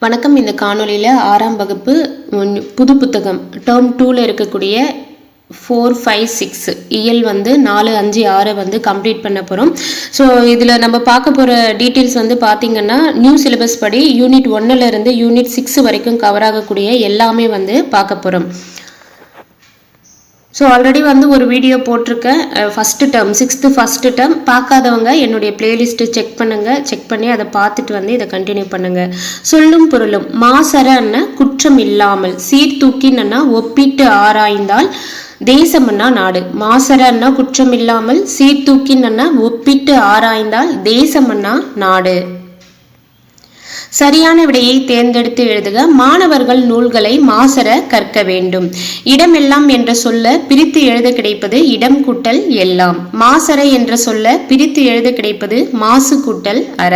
வணக்கம். இந்த காணொலியில் 6ஆம் வகுப்பு புது புத்தகம் டேர்ம் 2ல் இருக்கக்கூடிய 4, 5, 6 இயல் 4, 5, 6 கம்ப்ளீட் பண்ண போகிறோம். ஸோ இதில் நம்ம பார்க்க போகிற டீட்டெயில்ஸ் பார்த்திங்கன்னா நியூ சிலபஸ் படி யூனிட் 1லேருந்து யூனிட் 6 வரைக்கும் கவர் ஆகக்கூடிய எல்லாமே பார்க்க போகிறோம். ஸோ ஆல்ரெடி ஒரு வீடியோ போட்டிருக்கேன். First term 6th first term பார்க்காதவங்க என்னுடைய பிளேலிஸ்ட்டு செக் பண்ணுங்கள். செக் பண்ணி அதை பார்த்துட்டு இதை கண்டினியூ பண்ணுங்கள். சொல்லும் பொருளும் மாசரன்னா குற்றம் இல்லாமல், சீர்தூக்கின்னா ஒப்பிட்டு ஆராய்ந்தால், தேசம்னா நாடு. மாசரன்னா குற்றம் இல்லாமல், சீர்தூக்கின்னா ஒப்பிட்டு ஆராய்ந்தால், தேசம்னா நாடு. சரியான விடையை தேர்ந்தெடுத்து எழுதுக. மாணவர்கள் நூல்களை மாசற கற்க வேண்டும். இடமெல்லாம் என்ற சொல்ல பிரித்து எழுத கிடைப்பது இடம் கூட்டல் எல்லாம். மாசற என்ற சொல்ல பிரித்து எழுத கிடைப்பது மாசு கூட்டல் அற.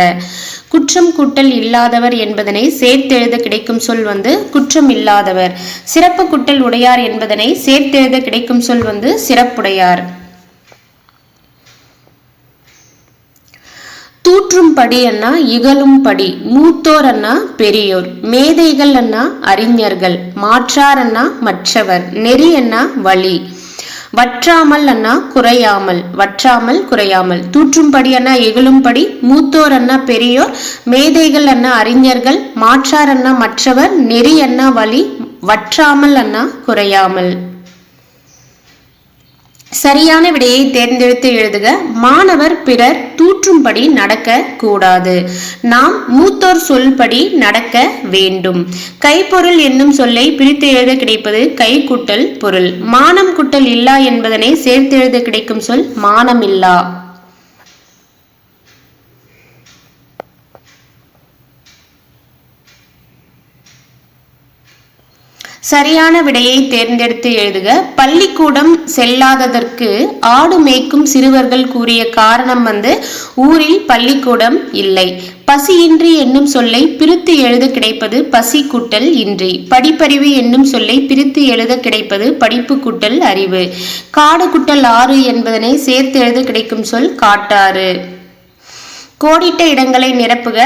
குற்றம் கூட்டல் இல்லாதவர் என்பதனை சேர்த்தெழுத கிடைக்கும் சொல் குற்றம் இல்லாதவர். சிறப்பு கூட்டல் உடையார் என்பதனை சேர்த்தெழுத கிடைக்கும் சொல் சிறப்புடையார். தூற்றும் படி அண்ணா இகழும் படி. மூத்தோர் அண்ணா பெரியோர். மேதைகள் அண்ணா அறிஞர்கள். மாற்றார் அண்ணா மற்றவர். நெறி அண்ணா வழி. வற்றாமல் அண்ணா குறையாமல். வற்றாமல் குறையாமல். தூற்றும்படி அண்ணா இகழும்படி. மூத்தோர் அண்ணா பெரியோர். மேதைகள் அண்ணா அறிஞர்கள். மாற்றார் அண்ணா மற்றவர். நெறி அண்ணா வழி. வற்றாமல் அண்ணா குறையாமல். சரியான விடையை தேர்ந்தெடுத்து எழுதுக. மாணவர் பிறர் தூற்றும்படி நடக்க கூடாது. நாம் மூத்தோர் சொல்படி நடக்க வேண்டும். கைப்பொருள் என்னும் சொல்லை பிரித்து எழுத கிடைப்பது கை கூட்டல் பொருள். மானம் கூட்டல் இல்லா என்பதனை சேர்த்து எழுத கிடைக்கும் சொல் மானமில்லா. சரியான விடையை தேர்ந்தெடுத்து எழுதுக. பள்ளிக்கூடம் செல்லாததற்கு ஆடு மேய்க்கும் சிறுவர்கள் கூறிய காரணம் ஊரில் பள்ளிக்கூடம் இல்லை. பசியின்றி என்னும் சொல்லை பிரித்து எழுத கிடைப்பது பசி கூட்டல் இன்றி. படிப்பறிவு என்னும் சொல்லை பிரித்து எழுத கிடைப்பது படிப்பு கூட்டல் அறிவு. காடு கூட்டல் ஆறு என்பதனை சேர்த்து எழுத கிடைக்கும் சொல் காட்டாறு. கோடிட்ட இடங்களை நிரப்புக.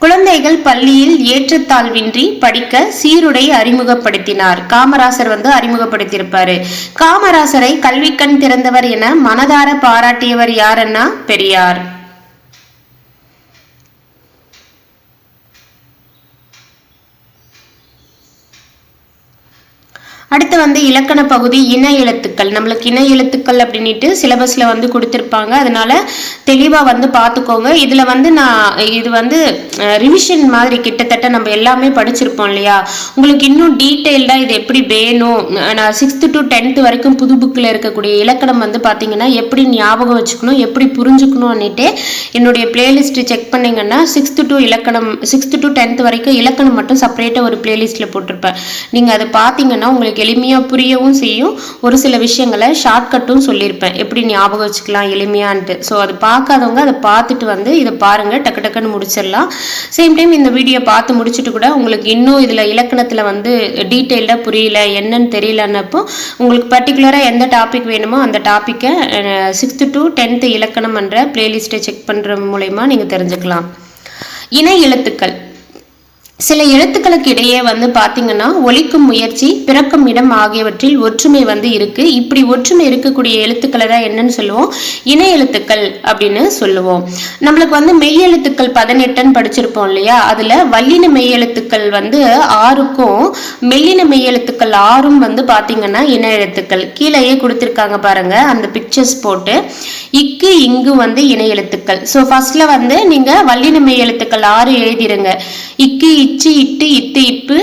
குழந்தைகள் பள்ளியில் ஏற்றத்தாழ்வின்றி படிக்க சீருடை அறிமுகப்படுத்தினார். காமராசர் அறிமுகப்படுத்தியிருப்பாரு. காமராசரை கல்விக்கண் திறந்தவர் என மனதார பாராட்டியவர் யாருன்னா பெரியார். அடுத்து இலக்கண பகுதி இன எழுத்துக்கள். நம்மளுக்கு இன எழுத்துக்கள் அப்படின்ட்டு சிலபஸ்ல கொடுத்திருப்பாங்க. அதனால தெளிவா பார்த்துக்கோங்க. இதுல நான் இது ரிவிஷன் மாதிரி கிட்டத்தட்ட நம்ம எல்லாமே படிச்சிருப்போம் இல்லையா. உங்களுக்கு இன்னும் டீட்டெயில்டா இது எப்படி வேணும், நான் 6th to 10th வரைக்கும் புது புக்கில் இருக்கக்கூடிய இலக்கணம் பாத்தீங்கன்னா எப்படி ஞாபகம் வச்சுக்கணும், எப்படி புரிஞ்சுக்கணும்னுட்டு என்னுடைய பிளேலிஸ்ட் செக் பண்ணீங்கன்னா 6th to 10th வரைக்கும் இலக்கணம் மட்டும் செப்பரேட்டா ஒரு பிளேலிஸ்ட்ல போட்டிருப்பேன். நீங்க அதை பாத்தீங்கன்னா உங்களுக்கு எளிமையா புரியவும் செய்யும். ஒரு சில விஷயங்களை ஷார்ட்கட்டும் சொல்லியிருப்பேன், எப்படி ஞாபகம் வச்சுக்கலாம் எளிமையான்ட்டு. ஸோ அது பார்க்காதவங்க அதை பார்த்துட்டு இதை பாருங்க, டக்கு டக்குன்னு முடிச்சிடலாம். சேம் டைம் இந்த வீடியோ பார்த்து முடிச்சுட்டு கூட உங்களுக்கு இன்னும் இதில் இலக்கணத்தில் டீட்டெயில்டாக புரியல, என்னன்னு தெரியலன்னப்போ உங்களுக்கு பர்டிகுலராக எந்த டாபிக் வேணுமோ அந்த டாப்பிக்கை 6th to 10th இலக்கணம் என்ற பிளேலிஸ்ட்டை செக் பண்ணுற மூலயமா நீங்கள் தெரிஞ்சுக்கலாம். இணை எழுத்துக்கள். சில எழுத்துக்களுக்கு இடையே பாத்தீங்கன்னா ஒலிக்கும் முயற்சி, பிறக்கும் இடம் ஆகியவற்றில் ஒற்றுமை இருக்கு. இப்படி ஒற்றுமை இருக்கக்கூடிய எழுத்துக்களை தான் என்னன்னு சொல்லுவோம், இணை எழுத்துக்கள் அப்படின்னு சொல்லுவோம். நம்மளுக்கு மெய் எழுத்துக்கள் 18 படிச்சிருப்போம் இல்லையா. அதுல வல்லின மெய் எழுத்துக்கள் 6க்கும் மெல்லின மெய் எழுத்துக்கள் 6ம் பாத்தீங்கன்னா இணை எழுத்துக்கள். கீழேயே கொடுத்திருக்காங்க பாருங்க அந்த பிக்சர்ஸ் போட்டு. இக்கு இங்கு இணை எழுத்துக்கள். ஸோ ஃபர்ஸ்ட்ல நீங்க வல்லின மெய் எழுத்துக்கள் 6 எழுதிருங்க. இக்கு இச்சு இட்டு இத்து இப்பு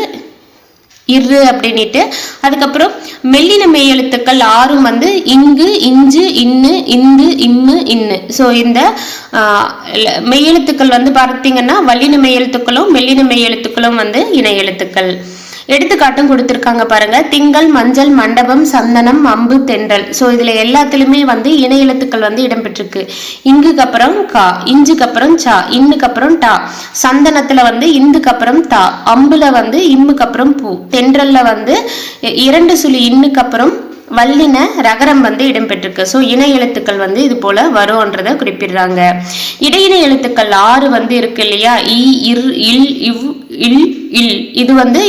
இரு அப்படின்ட்டு. அதுக்கப்புறம் மெல்லின மெய் எழுத்துக்கள் 6ம் இங்கு இஞ்சு இன்னு இந்து இம்மு இன்னு. ஸோ இந்த மெய்யெழுத்துக்கள் பார்த்தீங்கன்னா வல்லின மெய்யெழுத்துக்களும் மெல்லின மெய்யெழுத்துக்களும் இணை எழுத்துக்கள். எடுத்துக்காட்டும் கொடுத்திருக்காங்க பாருங்க. திங்கள், மஞ்சள், மண்டபம், சந்தனம், அம்பு, தென்றல். ஸோ இதுல எல்லாத்துலயுமே இணை எழுத்துக்கள் இடம்பெற்றிருக்கு. இங்குக்கு அப்புறம் கா, இஞ்சுக்கு அப்புறம் சா, இன்னுக்கு அப்புறம் டா, சந்தனத்துல இந்துக்கு அப்புறம் தா, அம்புல இம்முக்கு அப்புறம் பூ, தென்றல்ல 2 சுழி இன்னுக்கு அப்புறம் வல்லின ரகரம் இடம்பெற்றிருக்கு. ஸோ இணை எழுத்துக்கள் இது போல வரும்ன்றதை குறிப்பிடுறாங்க. இடையின எழுத்துக்கள் 6 இருக்கு இல்லையா. இ, இர், இல், இவ், இல், இல் இது வந்து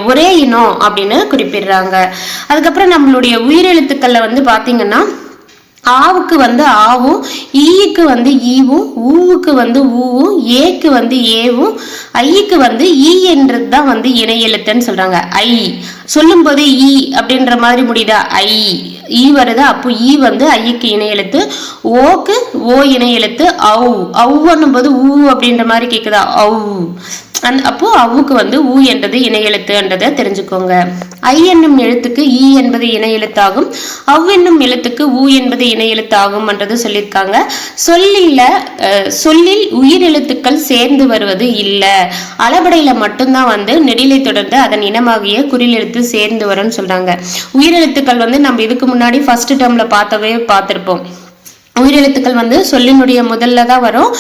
ஒரே இனம் அப்படின்னு குறிப்பிடுறாங்க. அதுக்கப்புறம் நம்மளுடைய உயிரெழுத்துக்கள்ல வந்து பாத்தீங்கன்னா ஆவுக்கு வந்து ஆவும், ஈக்கு வந்து ஈவும், ஊவுக்கு வந்து ஊவும், ஏக்கு வந்து ஏவும், ஐக்கு வந்து ஈ என்றது தான் வந்து இணை எழுத்துன்னு சொல்றாங்க. ஐ சொல்லும் போது ஈ அப்படின்ற மாதிரி முடியுதா, ஐ ஈ வருது, அப்போ ஈ வந்து ஐக்கு இணை எழுத்து. ஓக்கு ஓ இணை எழுத்து. அவ்வுன்னும் போது ஊ அப்படின்ற மாதிரி கேக்குதா, அப்போ அவுக்கு வந்து ஊ என்றது இணை எழுத்துன்றதை தெரிஞ்சுக்கோங்க. ஐ என்னும் எழுத்துக்கு ஈ என்பது இணை எழுத்தாகும், என்னும் எழுத்துக்கு ஊ என்பது இணை எழுத்தாகும் என்றது சொல்லியிருக்காங்க. சொல்லில் உயிர் எழுத்துக்கள் சேர்ந்து வருவது இல்லை, அளபடையில மட்டும்தான் வந்து நெடிலை தொடர்ந்து அதன் இனமாகிய குறில் எழுத்து சேர்ந்து வரும்னு சொல்றாங்க. உயிரெழுத்துக்கள் வந்து நம்ம இதுக்கு முன்னாடி ஃபர்ஸ்ட் டேர்ம்ல பார்த்திருப்போம். உயிரெழுத்துக்கள் வந்து சொல்லினுடைய முதல்ல தான் வரும்,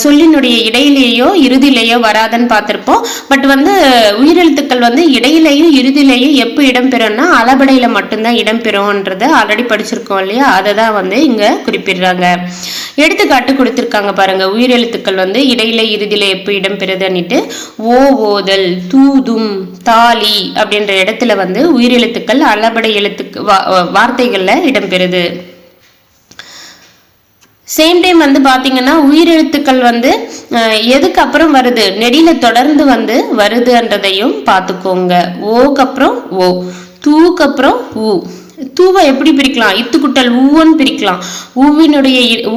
சொல்லினுடைய இடையிலேயோ இறுதியிலேயோ வராதுன்னு பார்த்திருப்போம். பட் வந்து உயிரெழுத்துக்கள் வந்து இடையிலையும் இறுதியிலையும் எப்போ இடம்பெறும்னா அளபடையில மட்டும்தான் இடம்பெறும்ன்றது ஆல்ரெடி படிச்சிருக்கோம் இல்லையா, அதை தான் வந்து இங்க குறிப்பிடுறாங்க. எடுத்துக்காட்டு கொடுத்திருக்காங்க பாருங்க. உயிரெழுத்துக்கள் வந்து இடையில இறுதியில எப்போ இடம்பெறுதுன்னுட்டு, ஓதல், தூதும், தாலி அப்படின்ற இடத்துல வந்து உயிரெழுத்துக்கள் அளபடை எழுத்துக்கு வார்த்தைகள்ல இடம்பெறுது. சேம் டைம் வந்து பாத்தீங்கன்னா உயிரெழுத்துக்கள் வந்து எதுக்கு அப்புறம் வருது, நெடில தொடர்ந்து வந்து வருதுன்றதையும் பார்த்துக்கோங்க. ஓக்கு அப்புறம் ஓ, தூக்கு அப்புறம் ஊ. தூவை எப்படி பிரிக்கலாம், இத்துக்குட்டல் ஊன்னு பிரிக்கலாம்.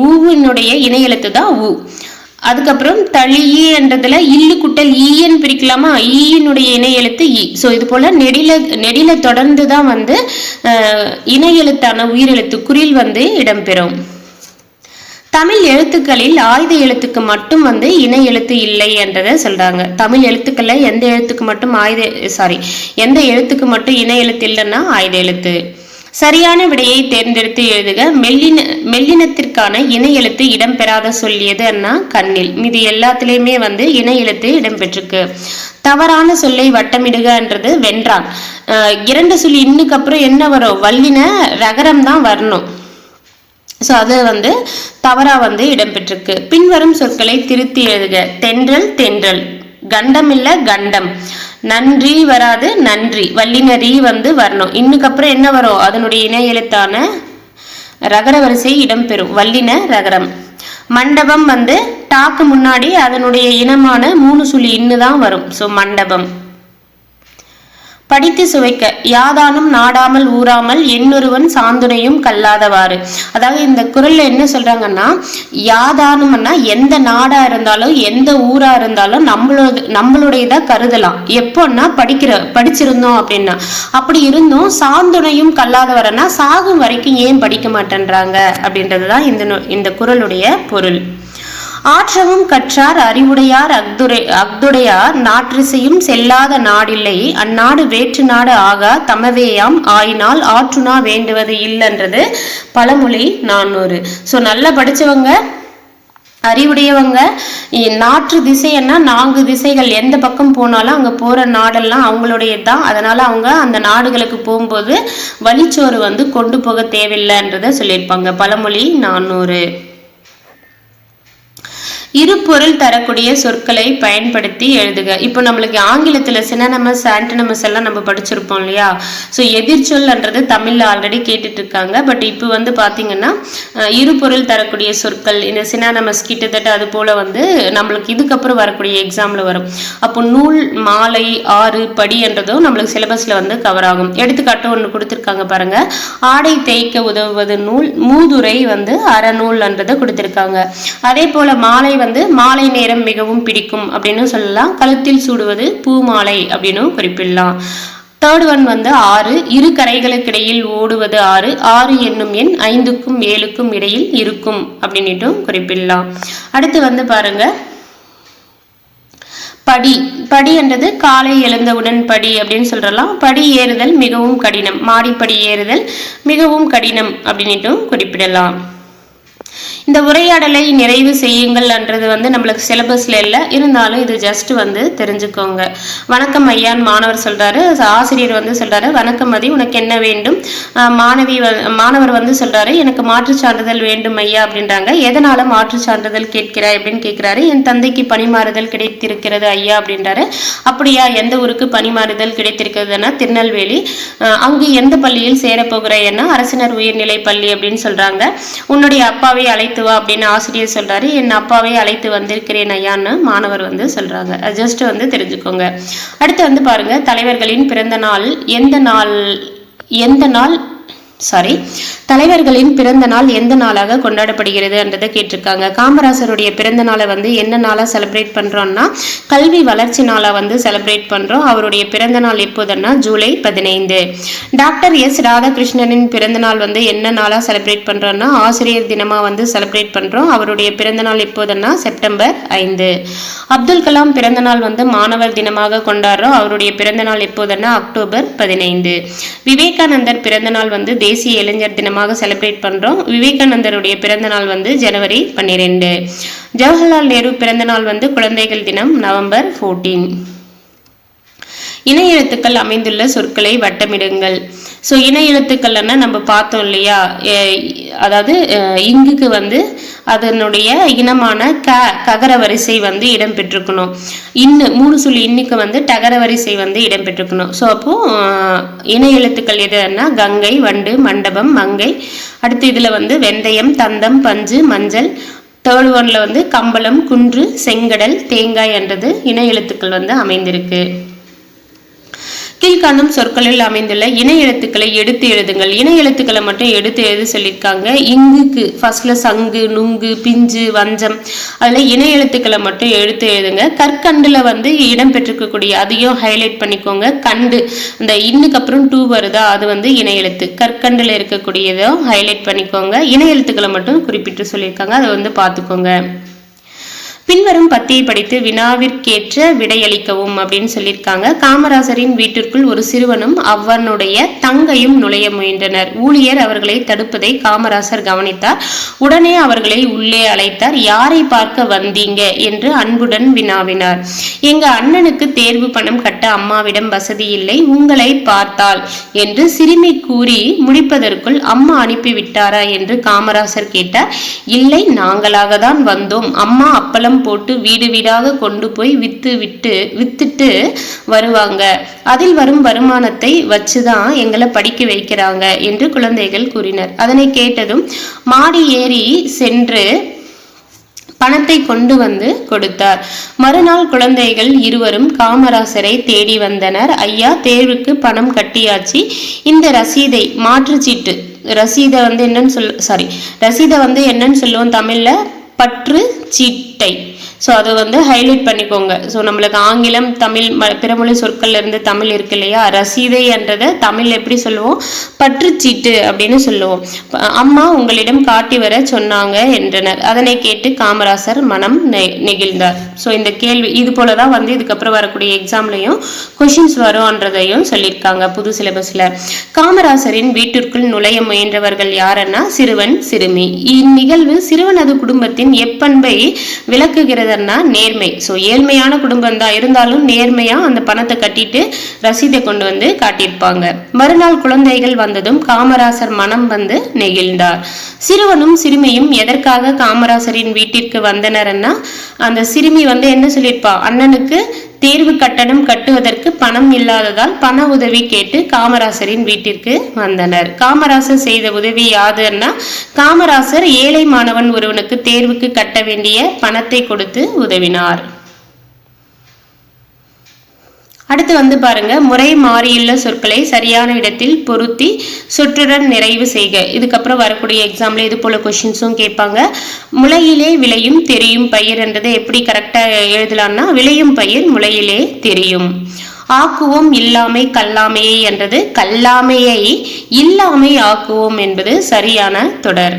ஊவினுடைய இணை எழுத்து தான் ஊ. அதுக்கப்புறம் தளியன்றதுல இல்லு குட்டல் ஈயன்னு பிரிக்கலாமா, ஈயினுடைய இணை எழுத்து ஈ. ஸோ இது போல நெடில தொடர்ந்து தான் வந்து இணை எழுத்தான உயிரெழுத்து குறில் வந்து இடம்பெறும். தமிழ் எழுத்துக்களில் ஆயுத எழுத்துக்கு மட்டும் வந்து இணை எழுத்து இல்லை என்றதை சொல்றாங்க. தமிழ் எழுத்துக்கள்ல எந்த எழுத்துக்கு மட்டும் எந்த எழுத்துக்கு மட்டும் இணை எழுத்து இல்லைன்னா ஆயுத எழுத்து. சரியான விடையை தேர்ந்தெடுத்து எழுதுக. மெல்லினத்திற்கான இணை எழுத்து இடம்பெறாத சொல்லியது அண்ணா கண்ணில். மீது எல்லாத்திலையுமே வந்து இணை எழுத்து இடம்பெற்றிருக்கு. தவறான சொல்லை வட்டமிடுகன்றது வென்றான். 2 சொல்லி இன்னுக்கு அப்புறம் என்ன வரும், வல்லின ரகரம் தான் வரணும். ஸோ அது வந்து தவறா வந்து இடம்பெற்றிருக்கு. பின்வரும் சொற்களை திருத்தி எழுதுக. தென்றல் தென்றல், கண்டம் இல்ல கண்டம், நன்றி வராது நன்றி, வல்லினரி வந்து வரணும். இன்னுக்கு அப்புறம் என்ன வரும், அதனுடைய இணை எழுத்தான ரகர வரிசை இடம்பெறும், வல்லின ரகரம். மண்டபம் வந்து டாக்கு முன்னாடி அதனுடைய இனமான 3 சுழி இன்னுதான் வரும். ஸோ மண்டபம். படித்து சுவைக்க. யாதானும் நாடாமல் ஊறாமல் என்னொருவன் சாந்துணையும் கல்லாதவாறு. அதாவது இந்த குறள்ல என்ன சொல்றாங்கன்னா, யாதானும்னா எந்த நாடா இருந்தாலும் எந்த ஊரா இருந்தாலும் நம்மளுடையதா கருதலாம். எப்போன்னா படிச்சிருந்தோம் அப்படின்னா. அப்படி இருந்தும் சாந்துணையும் கல்லாதவரன்னா சாகும் வரைக்கும் ஏன் படிக்க மாட்டேன்றாங்க அப்படின்றதுதான் இந்த குறளுடைய பொருள். ஆற்றவும் கற்றார் அறிவுடையார் அக்துடையார் நாற்றிசையும் செல்லாத நாடில்லை, அந்நாடு வேற்று நாடு ஆகா தமவேயாம் ஆயினால் ஆற்றுனா வேண்டுவது இல்லைன்றது பழமொழி 400. ஸோ நல்லா படிச்சவங்க அறிவுடையவங்க, நாற்று திசைன்னா 4 திசைகள், எந்த பக்கம் போனாலும் அங்க போற நாடெல்லாம் அவங்களுடையதுதான். அதனால அவங்க அந்த நாடுகளுக்கு போகும்போது வழிச்சோறு வந்து கொண்டு போக தேவையில்லைன்றத சொல்லியிருப்பாங்க. பழமொழி 400. இரு பொருள் தரக்கூடிய சொற்களை பயன்படுத்தி எழுதுக. இப்போ நம்மளுக்கு ஆங்கிலத்துல சினோனிமஸ் ஆன்டோனிமஸ் எல்லாம் நம்ம படிச்சிருப்போம் இல்லையா. ஸோ எதிர்ச்சொல்ன்றது தமிழ்ல ஆல்ரெடி கேட்டுட்டு இருக்காங்க. பட் இப்போ வந்து பாத்தீங்கன்னா இரு பொருள் தரக்கூடிய சொற்கள், இந்த சினோனிமஸ் கிட்டத்தட்ட அது போல வந்து நம்மளுக்கு இதுக்கப்புறம் வரக்கூடிய எக்ஸாம்ல வரும். அப்போ நூல், மாலை, ஆறு, படி என்றதும் நம்மளுக்கு சிலபஸ்ல வந்து கவர் ஆகும். எடுத்துக்காட்டு ஒன்று கொடுத்துருக்காங்க பாருங்க. ஆடை தேய்க்க உதவுவது நூல், மூதுரை வந்து அறநூல்ன்றதை கொடுத்திருக்காங்க. அதே போல மாலை வந்து மாலை நேரம் மிகவும் பிடிக்கும் அப்படின்னு சொல்லலாம். கழுத்தில் சூடுவது பூ மாலை அப்படின்னு குறிப்பிடலாம். தேர்ட் ஒன் வந்து ஆறு, இரு கரைகளுக்கு இடையில் ஓடுவது ஆறு, 6 என்னும் எண் 5க்கும் 7க்கும் இடையில் இருக்கும் அப்படின்னுட்டு குறிப்பிடலாம். அடுத்து வந்து பாருங்க படி. படி என்றது காலை எழுந்தவுடன் படி அப்படின்னு சொல்றலாம். படி ஏறுதல் மிகவும் கடினம், மாடிப்படி ஏறுதல் மிகவும் கடினம் அப்படின்னுட்டும் குறிப்பிடலாம். இந்த உரையாடலை நிறைவு செய்யுங்கள்ன்றது வந்து நம்மளுக்கு சிலபஸ்ல இல்லை, இருந்தாலும் இது ஜஸ்ட் வந்து தெரிஞ்சுக்கோங்க. வணக்கம் ஐயான்னு மாணவர் சொல்றாரு. ஆசிரியர் வந்து சொல்றாரு, வணக்கம் மதி, உனக்கு என்ன வேண்டும்? மாணவர் வந்து சொல்றாரு, எனக்கு மாற்று சான்றிதழ் வேண்டும் ஐயா அப்படின்றாங்க. எதனால மாற்று சான்றிதழ் கேட்கிறாய் அப்படின்னு கேட்கிறாரு. என் தந்தைக்கு பணிமாறுதல் கிடைத்திருக்கிறது ஐயா அப்படின்றாரு. அப்படியா, எந்த ஊருக்கு பணிமாறுதல் கிடைத்திருக்கிறதுனா திருநெல்வேலி. அங்கு எந்த பள்ளியில் சேரப்போகிறாய்னா அரசினர் உயர்நிலை பள்ளி அப்படின்னு சொல்றாங்க. உன்னுடைய அப்பாவை அழைத்து வா அப்படின்னு ஆசிரியர் சொல்றாரு. என் அப்பாவை அழைத்து வந்திருக்கிறேன் ஐயான்னு மாணவர் வந்து சொல்றாங்க. ஜஸ்ட் வந்து தெரிஞ்சுக்கோங்க. அடுத்து வந்து பாருங்க, தலைவர்களின் பிறந்த நாள் எந்த நாள் தலைவர்களின் பிறந்த நாள் எந்த நாளாக கொண்டாடப்படுகிறது என்றதை கேட்டிருக்காங்க. காமராசருடைய பிறந்த நாளை வந்து என்ன நாளா செலிப்ரேட் பண்றோம்னா கல்வி வளர்ச்சி நாளா வந்து செலிப்ரேட் பண்றோம். அவருடைய பிறந்த நாள் எப்போதுன்னா ஜூலை 15. டாக்டர் எஸ் ராதாகிருஷ்ணனின் பிறந்த நாள் வந்து என்ன நாளா செலிப்ரேட் பண்றோம்னா ஆசிரியர் தினமா வந்து செலிப்ரேட் பண்றோம். அவருடைய பிறந்த நாள் எப்போதுன்னா செப்டம்பர் 5. அப்துல் கலாம் பிறந்த நாள் வந்து மாணவர் தினமாக கொண்டாடுறோம். அவருடைய பிறந்த நாள் எப்போதுன்னா அக்டோபர் 15. விவேகானந்தர் பிறந்த நாள் வந்து தேசிய இளைஞர் தினமாக செலிப்ரேட் பண்றோம். விவேகானந்தருடைய பிறந்த நாள் வந்து ஜனவரி 12. ஜவஹர்லால் நேரு பிறந்த நாள் வந்து குழந்தைகள் தினம் நவம்பர் 14. இணை எழுத்துக்கள் அமைந்துள்ள சொற்களை வட்டமிடுங்கள். ஸோ இணை எழுத்துக்கள்னா நம்ம பார்த்தோம் இல்லையா, அதாவது இங்குக்கு வந்து அதனுடைய இனமான ககர வரிசை வந்து இடம்பெற்றிருக்கணும். மூணு சொல்லி இன்னுக்கு வந்து டகர வரிசை வந்து இடம்பெற்றிருக்கணும். ஸோ அப்போ இணை எழுத்துக்கள் எதுன்னா கங்கை, வண்டு, மண்டபம், மங்கை. அடுத்து இதுல வந்து வெந்தயம், தந்தம், பஞ்சு, மஞ்சள். தேர்ட் ஒன்ல வந்து கம்பளம், குன்று, செங்கடல், தேங்காய் என்றது இணை எழுத்துக்கள் வந்து அமைந்திருக்கு. கீழ்காணும் சொற்களில் அமைந்துள்ள இணை எழுத்துக்களை எடுத்து எழுதுங்கள். இணை எழுத்துக்களை மட்டும் எடுத்து எழுத சொல்லியிருக்காங்க. இங்குக்கு ஃபர்ஸ்ட்ல சங்கு, நுங்கு, பிஞ்சு, வஞ்சம், அதுல இணை எழுத்துக்களை மட்டும் எடுத்து எழுதுங்க. கற்கண்டுல வந்து இடம் பெற்றிருக்கக்கூடிய அதையும் ஹைலைட் பண்ணிக்கோங்க. கண்டு இந்த இன்னுக்கு அப்புறம் 2 வருதா, அது வந்து இணை எழுத்து. கற்கண்டுல இருக்கக்கூடியதும் ஹைலைட் பண்ணிக்கோங்க. இணை எழுத்துக்களை மட்டும் குறிப்பிட்டு சொல்லியிருக்காங்க, அதை வந்து பார்த்துக்கோங்க. பின்வரும் பத்தியை படித்து வினாவிற்கேற்ற விடையளிக்கவும் அப்படின்னு சொல்லியிருக்காங்க. காமராசரின் வீட்டிற்குள் ஒரு சிறுவனும் அவனுடைய தங்கையும் நுழைய முயன்றனர். ஊழியர் அவர்களை தடுப்பதை காமராசர் கவனித்தார். உடனே அவர்களை உள்ளே அழைத்தார். யாரை பார்க்க வந்தீங்க என்று அன்புடன் வினாவினார். எங்க அண்ணனுக்கு தேர்வு பணம் கட்ட அம்மாவிடம் வசதி இல்லை, உங்களை பார்த்தாள் என்று சிறுமி கூறி முடிப்பதற்குள் அம்மா அனுப்பிவிட்டாரா என்று காமராசர் கேட்டார். இல்லை, நாங்களாக தான் வந்தோம். அம்மா அப்பளம் போட்டு வீடு வீடாக கொண்டு போய் வித்துட்டு வருவாங்க. அதில் வரும் வருமானத்தை வச்சுதான் எங்களை படிக்க வைக்கிறாங்க என்று குழந்தைகள் கூறினர். அதனை கேட்டதும் மாடி ஏறி சென்று பணத்தை கொண்டு வந்து கொடுத்தார். மறுநாள் குழந்தைகள் இருவரும் காமராசரை தேடி வந்தனர். ஐயா, தேர்வுக்கு பணம் கட்டியாச்சு, இந்த ரசீதை மாற்றுச்சீட்டு ரசீதை வந்து என்னன்னு சொல்லுவோம் தமிழ்ல பற்று சீட்டை. ஸோ அதை வந்து ஹைலைட் பண்ணிக்கோங்க. ஸோ நம்மளுக்கு ஆங்கிலம், தமிழ், பிறமொழி சொற்கள்ல இருந்து தமிழ் இருக்கு இல்லையா, ரசீதை என்றதை தமிழ் எப்படி சொல்லுவோம், பற்றுச்சீட்டு அப்படின்னு சொல்லுவோம். அம்மா உங்களிடம் காட்டி வர சொன்னாங்க என்றனர். அதனை கேட்டு காமராசர் மனம் நெகிழ்ந்தார். ஸோ இந்த கேள்வி இது போலதான் வந்து இதுக்கப்புறம் வரக்கூடிய எக்ஸாம்லையும் கொஷின்ஸ் வரும்ன்றதையும் சொல்லியிருக்காங்க புது சிலபஸ்ல. காமராசரின் வீட்டிற்குள் நுழைய முயன்றவர்கள் யாருன்னா சிறுவன், சிறுமி. இந்நிகழ்வு சிறுவனது குடும்பத்தின் எப்பண்பை விளக்குகிறது. நேர்மை. சோ ஏழ்மையான குடும்பம் தான் இருந்தாலும் நேர்மையா அந்த பணத்தை கட்டிட்டு ரசீதை கொண்டு வந்து காட்டியிருப்பாங்க. மறுநாள் குழந்தைகள் வந்ததும் காமராசர் மனம் வந்து நெகிழ்ந்தார். சிறுவனும் சிறுமியும் எதற்காக காமராசரின் வீட்டிற்கு வந்தனர்னா அந்த சிறுமி வந்து என்ன சொல்லியிருப்பா, அண்ணனுக்கு தேர்வு கட்டணம் கட்டுவதற்கு பணம் இல்லாததால் பண உதவி கேட்டு காமராசரின் வீட்டிற்கு வந்தனர். காமராசர் செய்த உதவி யாதுன்னா காமராசர் ஏழை மாணவன் ஒருவனுக்கு தேர்வுக்கு கட்ட வேண்டிய பணத்தை கொடுத்து உதவினார். அடுத்து வந்து பாருங்க, முறை மாறியுள்ள சொற்களை சரியான இடத்தில் பொருத்தி சொற்றுடன் நிறைவு செய்க. இதுக்கப்புறம் வரக்கூடிய எக்ஸாம்ல இது போல கொஸ்டின்ஸும் கேட்பாங்க. முளையிலே விளையும் தெரியும் பயிர் என்றதை எப்படி கரெக்டா எழுதலாம்னா விளையும் பயிர் முளையிலே தெரியும். ஆக்குவோம் இல்லாமை கல்லாமையை என்றது கல்லாமையை இல்லாமை ஆக்குவோம் என்பது சரியான தொடர்.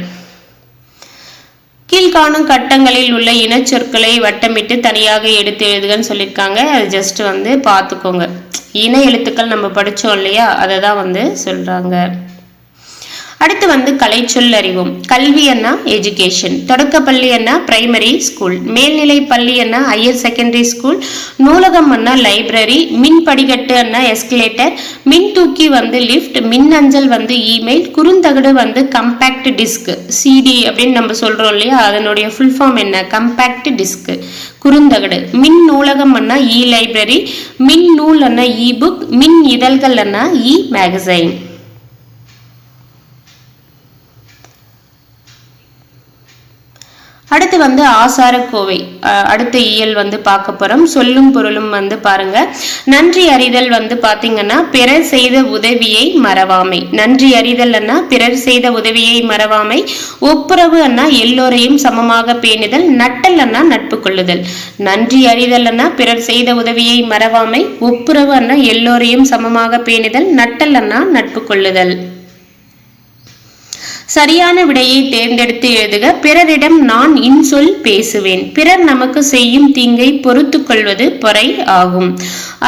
கீழ்காணும் கட்டங்களில் உள்ள இனச்சொற்களை வட்டமிட்டு தனியாக எடுத்து எழுதுகன்னு சொல்லியிருக்காங்க. அது ஜஸ்ட் வந்து பார்த்துக்கோங்க. இன எழுத்துக்கள் நம்ம படித்தோம் இல்லையா, அதை தான் வந்து சொல்கிறாங்க. அடுத்து வந்து கலைச்சொல் அறிவோம். கல்வி என்ன எஜுகேஷன், தொடக்கப்பள்ளி என்ன பிரைமரி ஸ்கூல், மேல்நிலை பள்ளி என்ன ஹையர் செகண்டரி ஸ்கூல், நூலகம் என்ன லைப்ரரி, மின் படிக்கட்டு என்ன எஸ்கலேட்டர், மின் தூக்கி வந்து லிஃப்ட், மின் அஞ்சல் வந்து இமெயில், குறுந்தகடு வந்து கம்பேக்ட் டிஸ்க் சிடி அப்படின்னு நம்ம சொல்றோம் இல்லையா, அதனுடைய ஃபுல் ஃபார்ம் என்ன கம்பேக்ட் டிஸ்க் குறுந்தகடு. மின் நூலகம் என்ன இ லைப்ரரி, மின் நூல் என்ன இ புக், மின் இதழ்கள் என்ன இ மேகசைன். அடுத்து வந்து ஆசார கோவை, அடுத்த இயல் வந்து பார்க்க போறோம். சொல்லும் பொருளும் வந்து பாருங்க. நன்றி அறிதல் வந்து பாத்தீங்கன்னா பிறர் செய்த உதவியை மறவாமை. நன்றி அறிதல் அண்ணா பிறர் செய்த உதவியை மறவாமை. ஒப்புரவு அண்ணா எல்லோரையும் சமமாக பேணுதல். நட்டல் அண்ணா நட்பு கொள்ளுதல். நன்றி அறிதல் அண்ணா பிறர் செய்த உதவியை மறவாமை. ஒப்புரவு அண்ணா எல்லோரையும் சமமாக பேணுதல். நட்டல் அண்ணா நட்பு கொள்ளுதல். சரியான விடையை தேர்ந்தெடுத்து எழுதுக. பிறரிடம் நான் இன்சொல் பேசுவேன். பிறர் நமக்கு செய்யும் தீங்கை பொறுத்து கொள்வது பொறை ஆகும்.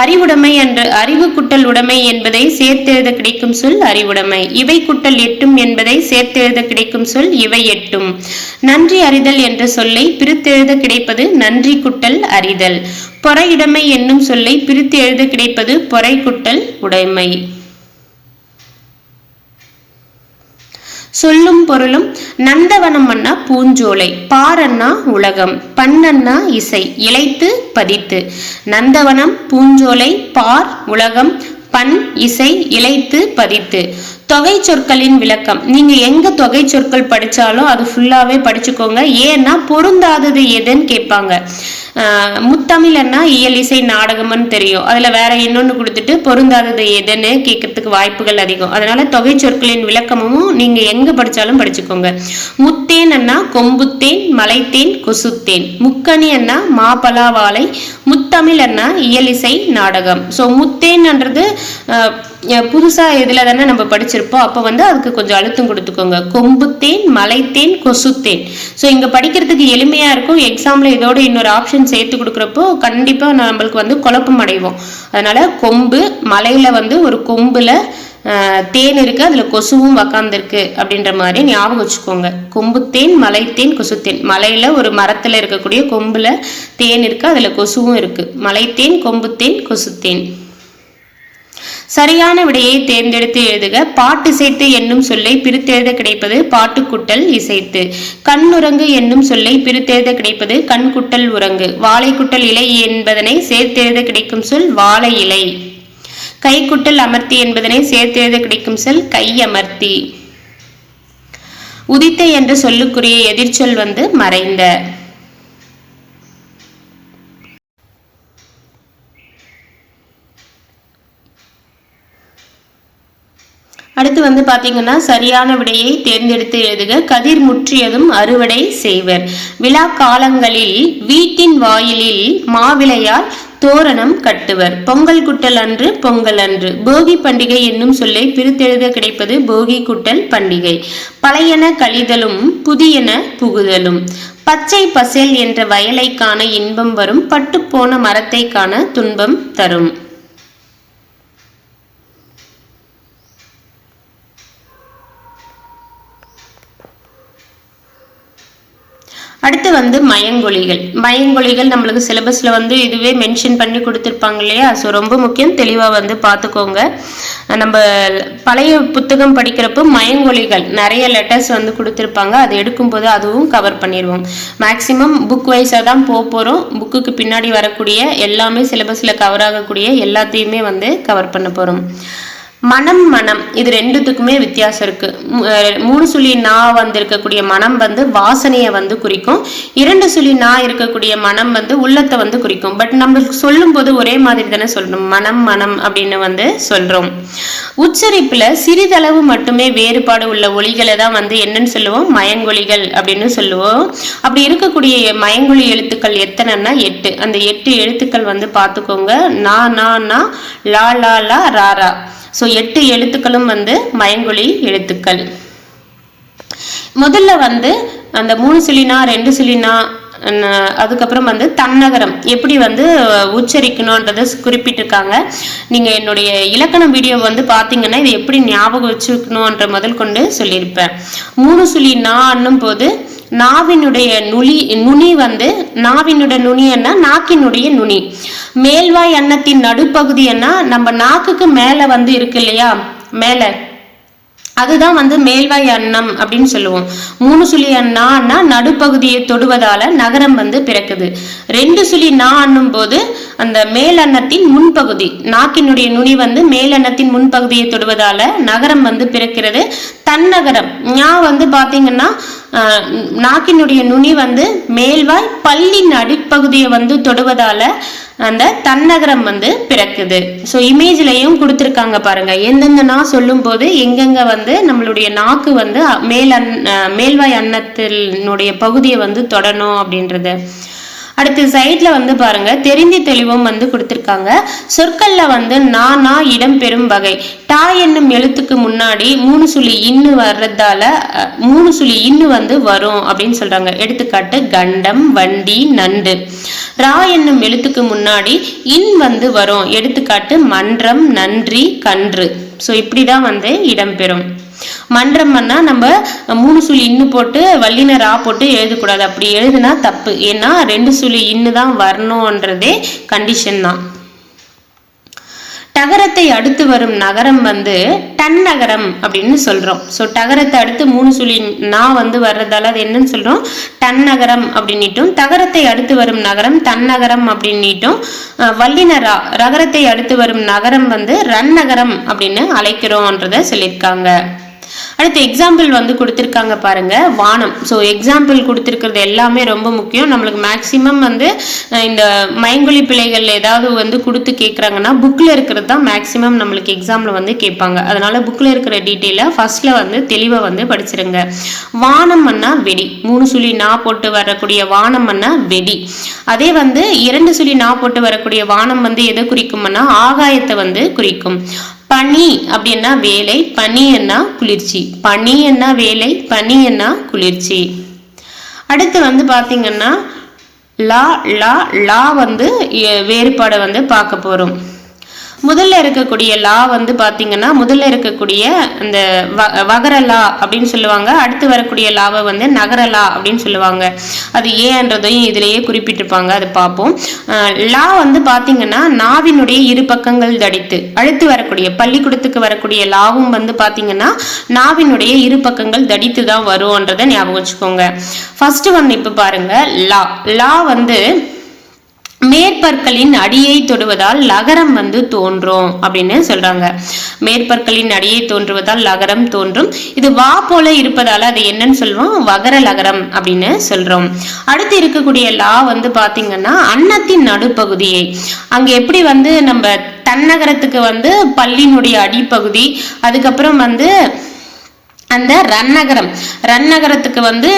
அறிவுடைமை என்ற அறிவு குட்டல் உடைமை என்பதை சேர்த்தெழுத கிடைக்கும் சொல் அறிவுடைமை. இவை குட்டல் எட்டும் என்பதை சேர்த்தெழுத கிடைக்கும் சொல் இவை எட்டும். நன்றி அறிதல் என்ற சொல்லை பிரித்தெழுத கிடைப்பது நன்றி குட்டல் அறிதல். பொறையுடைமை என்னும் சொல்லை பிரித்து எழுத கிடைப்பது பொறை குட்டல் உடைமை. சொல்லும் பொருளும். நந்தவனம் அண்ணா பூஞ்சோலை, பாரண்ணா உலகம், பண்ணண்ணா இசை, இளைத்து பதித்து. நந்தவனம் பூஞ்சோலை பார் உலகம் பண் இசை இளைத்து பதித்து. தொகை சொற்களின் விளக்கம். நீங்க எங்க தொகை சொற்கள் படிச்சாலும் அது ஃபுல்லாவே படிச்சுக்கோங்க. ஏன்னா பொருந்தாதது எதுன்னு கேட்பாங்க. முத்தமிழ்னா இயல் இசை நாடகம்னு தெரியும், அதுல வேற இன்னொன்னு கொடுத்துட்டு பொருந்தாதது எதுன்னு கேட்கறதுக்கு வாய்ப்புகள் அதிகம். அதனால தொகை சொற்களின் விளக்கமும் நீங்க எங்க படிச்சாலும் படிச்சுக்கோங்க. முத்தேன் அண்ணா கொம்புத்தேன், மலைத்தேன், கொசுத்தேன். முக்கணி அண்ணா மாப்பலா வாழை, முத்தமிழ் அண்ணா இயல் இசை நாடகம். ஸோ முத்தேன்ன்றது புதுசா இதுல தானே நம்ம படிச்சிருப்போம், அப்ப வந்து அதுக்கு கொஞ்சம் அழுத்தம் கொடுத்துக்கோங்க. கொம்புத்தேன், மலைத்தேன், கொசுத்தேன். ஸோ இங்க படிக்கிறதுக்கு எளிமையா இருக்கும். எக்ஸாம்ல இதோட இன்னொரு ஆப்ஷன் சேர்த்து கொடுக்குறப்போ கண்டிப்பா நம்மளுக்கு வந்து குழப்பம் அடைவோம். அதனால கொம்பு, மலையில வந்து ஒரு கொம்புல தேன் இருக்கு, அதுல கொசுவும் உக்காந்துருக்கு அப்படின்ற மாதிரி ஞாபகம் வச்சுக்கோங்க. கொம்புத்தேன், மலைத்தேன், கொசுத்தேன். மலையில ஒரு மரத்துல இருக்கக்கூடிய கொம்புல தேன் இருக்கு, அதுல கொசுவும் இருக்கு. மலைத்தேன், கொம்புத்தேன், கொசுத்தேன். சரியான விடையை தேர்ந்தெடுத்து எழுதுக. பாட்டிசைத்து என்னும் சொல்லை பிரித்தெழுத கிடைப்பது பாட்டுக்குட்டல் இசைத்து. கண்ணுறங்கு என்னும் சொல்லை பிரித்தெழுத கிடைப்பது கண்குட்டல் உறங்கு. வாழைக்குட்டல் இலை என்பதனை சேர்த்தெழுத கிடைக்கும் சொல் வாழை இலை. கைக்குட்டல் அமர்த்தி என்பதனை சேர்த்தெழுத கிடைக்கும் சொல் கை அமர்த்தி. உதித்த என்ற சொல்லுக்குரிய எதிர்ச்சொல் வந்து மறைந்த. அடுத்து வந்து பாத்தீங்கன்னா சரியான விடையை தேர்ந்தெடுத்து எழுதுக. கதிர் முற்றியதும் அறுவடை செய்வர். விழா காலங்களில் வீட்டின் வாயிலில் மாவிளையால் தோரணம் கட்டுவர். பொங்கல் குட்டல் அன்று பொங்கல் அன்று. போகி பண்டிகை என்னும் சொல்லை பிரித்தெழுத கிடைப்பது போகி குட்டல் பண்டிகை. பழையன கழிதலும் புதியன புகுதலும். பச்சை பசேல் என்ற வயலை காண இன்பம் வரும், பட்டுப்போன மரத்தை காண துன்பம் தரும். அடுத்து வந்து மயங்கொலிகள். மயங்கொலிகள் நம்மளுக்கு சிலபஸ்ல வந்து இதுவே மென்ஷன் பண்ணி கொடுத்துருப்பாங்க இல்லையா, ஸோ ரொம்ப முக்கியம், தெளிவாக வந்து பார்த்துக்கோங்க. நம்ம பழைய புத்தகம் படிக்கிறப்போ மயங்கொலிகள் நிறைய லெட்டர்ஸ் வந்து கொடுத்துருப்பாங்க, அது எடுக்கும்போது அதுவும் கவர் பண்ணிடுவோம். மேக்சிமம் புக் வைஸாக தான் போகிறோம். புக்குக்கு பின்னாடி வரக்கூடிய எல்லாமே சிலபஸில் கவர் ஆகக்கூடிய எல்லாத்தையுமே வந்து கவர் பண்ண போகிறோம். மனம் மனம் இது ரெண்டுத்துக்குமே வித்தியாசம் இருக்கு. 3 சுழி நா வந்து இருக்கக்கூடிய மனம் வந்து வாசனையை வந்து குறிக்கும். 2 சுழி நா இருக்கக்கூடிய மனம் வந்து உள்ளத்தை வந்து குறிக்கும். பட் நம்மளுக்கு சொல்லும் போது ஒரே மாதிரி தானே சொல்லணும், மனம் மனம் அப்படின்னு வந்து சொல்றோம். உச்சரிப்புல சிறிதளவு மட்டுமே வேறுபாடு உள்ள ஒலிகளை தான் வந்து என்னன்னு சொல்லுவோம், மயங்கொலிகள் அப்படின்னு சொல்லுவோம். அப்படி இருக்கக்கூடிய மயங்கொலி எழுத்துக்கள் எத்தனைன்னா 8. அந்த 8 எழுத்துக்கள் வந்து பார்த்துக்கோங்க. நா நா நா, லா லா லா, ரா ரா. ஸோ 8 எழுத்துக்களும் வந்து மயங்கொலி எழுத்துக்கள். முதல்ல வந்து அந்த 3 சுழினா 2 சுழினா அதுக்கப்புறம் வந்து தன்னகரம் எப்படி வந்து உச்சரிக்கணும்ன்றதை குறிப்பிட்டிருக்காங்க. நீங்கள் என்னுடைய இலக்கணம் வீடியோ வந்து பார்த்தீங்கன்னா இது எப்படி ஞாபகம் வச்சுக்கணுன்ற முதல் கொண்டு சொல்லியிருப்பேன். 3 சுழி நா என்னும் போது நாவினுடைய நுனி வந்து நாவினுடைய நுனி என்ன, நாக்கினுடைய நுனி. மேல்வாய் அன்னத்தின் நடுப்பகுதி என்ன, நம்ம நாக்குக்கு மேலே வந்து இருக்கு இல்லையா, மேலே, அதுதான் வந்து மேல்வாய் அன்னம் அப்படின்னு சொல்லுவோம். 3 சுழி நான்னா நடுப்பகுதியை தொடுவதால நகரம் வந்து பிறக்குது. 2 சுழி நா என்னும் போது அந்த மேல் அன்னத்தின் முன்பகுதி, நாக்கினுடைய நுனி வந்து மேல் அன்னத்தின் முன்பகுதியை தொடுவதால நகரம் வந்து பிறக்கிறது. தன்னகரம் ஞா வந்து பாத்தீங்கன்னா நாக்கினுடைய நுனி வந்து மேல்வாய் பல்லின் அடிப்பகுதியை வந்து தொடுவதால அந்த தன்னகரம் வந்து பிறக்குது. ஸோ இமேஜ்லையும் கொடுத்துருக்காங்க பாருங்க, எந்தெந்த சொல்லும் போது எங்கெங்க வந்து நம்மளுடைய நாக்கு வந்து மேல்வாய் அன்னத்தினுடைய பகுதியை வந்து தொடணும் அப்படின்றது. அடுத்து சைட்ல வந்து பாருங்க தெரிந்து தெளிவும் வந்து கொடுத்திருக்காங்க. சொற்கள்ல வந்து நானா இடம் பெறும் வகை. டா என்னும் எழுத்துக்கு முன்னாடி 3 சுழி இன்னு வர்றதால 3 சுழி இன்னு வந்து வரும் அப்படின்னு சொல்றாங்க. எடுத்துக்காட்டு கண்டம், வண்டி, நண்டு. ரா என்னும் எழுத்துக்கு முன்னாடி இன் வந்து வரும். எடுத்துக்காட்டு மன்றம், நன்றி, கன்று. ஸோ இப்படிதான் வந்து இடம்பெறும். மன்றம்னா நம்ம 3 சுழி இன்னு போட்டு வல்லின ரா போட்டு எழுதக்கூடாது. அப்படி எழுதுனா தப்பு. ஏன்னா 2 சுழி இன்னு தான் வரணும்ன்றதே கண்டிஷன் தான். டகரத்தை அடுத்து வரும் நகரம் வந்து டன்னகரம் அப்படின்னு சொல்றோம். ஸோ டகரத்தை அடுத்து 3 சுழி நா வந்து வர்றதால அது என்னன்னு சொல்றோம், டன்னகரம் அப்படின்னுட்டும். தகரத்தை அடுத்து வரும் நகரம் தன்னகரம் அப்படின்னுட்டும். வல்லின ரா ரகரத்தை அடுத்து வரும் நகரம் வந்து ரன்னகரம் அப்படின்னு அழைக்கிறோம்ன்றத சொல்லியிருக்காங்க. அடுத்து எக்ஸாம்பிள் வந்து கொடுத்துருக்காங்க பாருங்க, வானம். ஸோ எக்ஸாம்பிள் கொடுத்துருக்கிறது எல்லாமே ரொம்ப முக்கியம். நம்மளுக்கு மேக்சிமம் வந்து இந்த மைங்கொலி பிழைகள் ஏதாவது வந்து கொடுத்து கேட்குறாங்கன்னா புக்கில் இருக்கிறது தான் மேக்சிமம் நம்மளுக்கு எக்ஸாமில் வந்து கேட்பாங்க. அதனால புக்கில் இருக்கிற டீட்டெயிலை ஃபர்ஸ்ட்ல வந்து தெளிவாக வந்து படிச்சிருங்க. வானம்னா வெடி. 3 சுழி நா போட்டு வரக்கூடிய வானம்னா வெடி. அதே வந்து 2 சுழி நா போட்டு வரக்கூடிய வானம் வந்து எதை குறிக்கும்னா ஆகாயத்தை வந்து குறிக்கும். பனி அப்படின்னா வேலை, பனி என்ன குளிர்ச்சி. பனி என்ன வேலை, பனி என்ன குளிர்ச்சி. அடுத்து வந்து பாத்தீங்கன்னா லா லா லா வந்து வேறுபாடை வந்து பார்க்க போறோம். முதல்ல இருக்கக்கூடிய லா வந்து பாத்தீங்கன்னா முதல்ல இருக்கக்கூடிய இந்த வகரலா அப்படின்னு சொல்லுவாங்க. அடுத்து வரக்கூடிய லாவை வந்து நகரலா அப்படின்னு சொல்லுவாங்க. அது ஏன்றதையும் இதுலயே குறிப்பிட்டிருப்பாங்க, அதை பார்ப்போம். லா வந்து பாத்தீங்கன்னா நாவினுடைய இரு பக்கங்கள் தடித்து. அடுத்து வரக்கூடிய பள்ளிக்கூடத்துக்கு வரக்கூடிய லாவும் வந்து பாத்தீங்கன்னா நாவினுடைய இரு பக்கங்கள் தடித்து தான் வரும்ன்றதை ஞாபகம் வச்சுக்கோங்க. ஃபர்ஸ்ட் ஒன் இப்ப பாருங்க, லா. லா வந்து மேற்பற்களின் அடியை தொடுவதால் லகரம் வந்து தோன்றும் அப்படின்னு சொல்றாங்க. மேற்பற்களின் அடியை தோன்றுவதால் லகரம் தோன்றும். இது வா போல இருப்பதால அது என்னன்னு சொல்றோம், வகர லகரம் அப்படின்னு சொல்றோம். அடுத்து இருக்கக்கூடிய லா வந்து பாத்தீங்கன்னா அன்னத்தின் நடுப்பகுதியை. அங்க எப்படி வந்து நம்ம தன்னகரத்துக்கு வந்து பல்லினுடைய அடிப்பகுதி, அதுக்கப்புறம் வந்து அந்த ரன்னகரத்துக்கு வந்து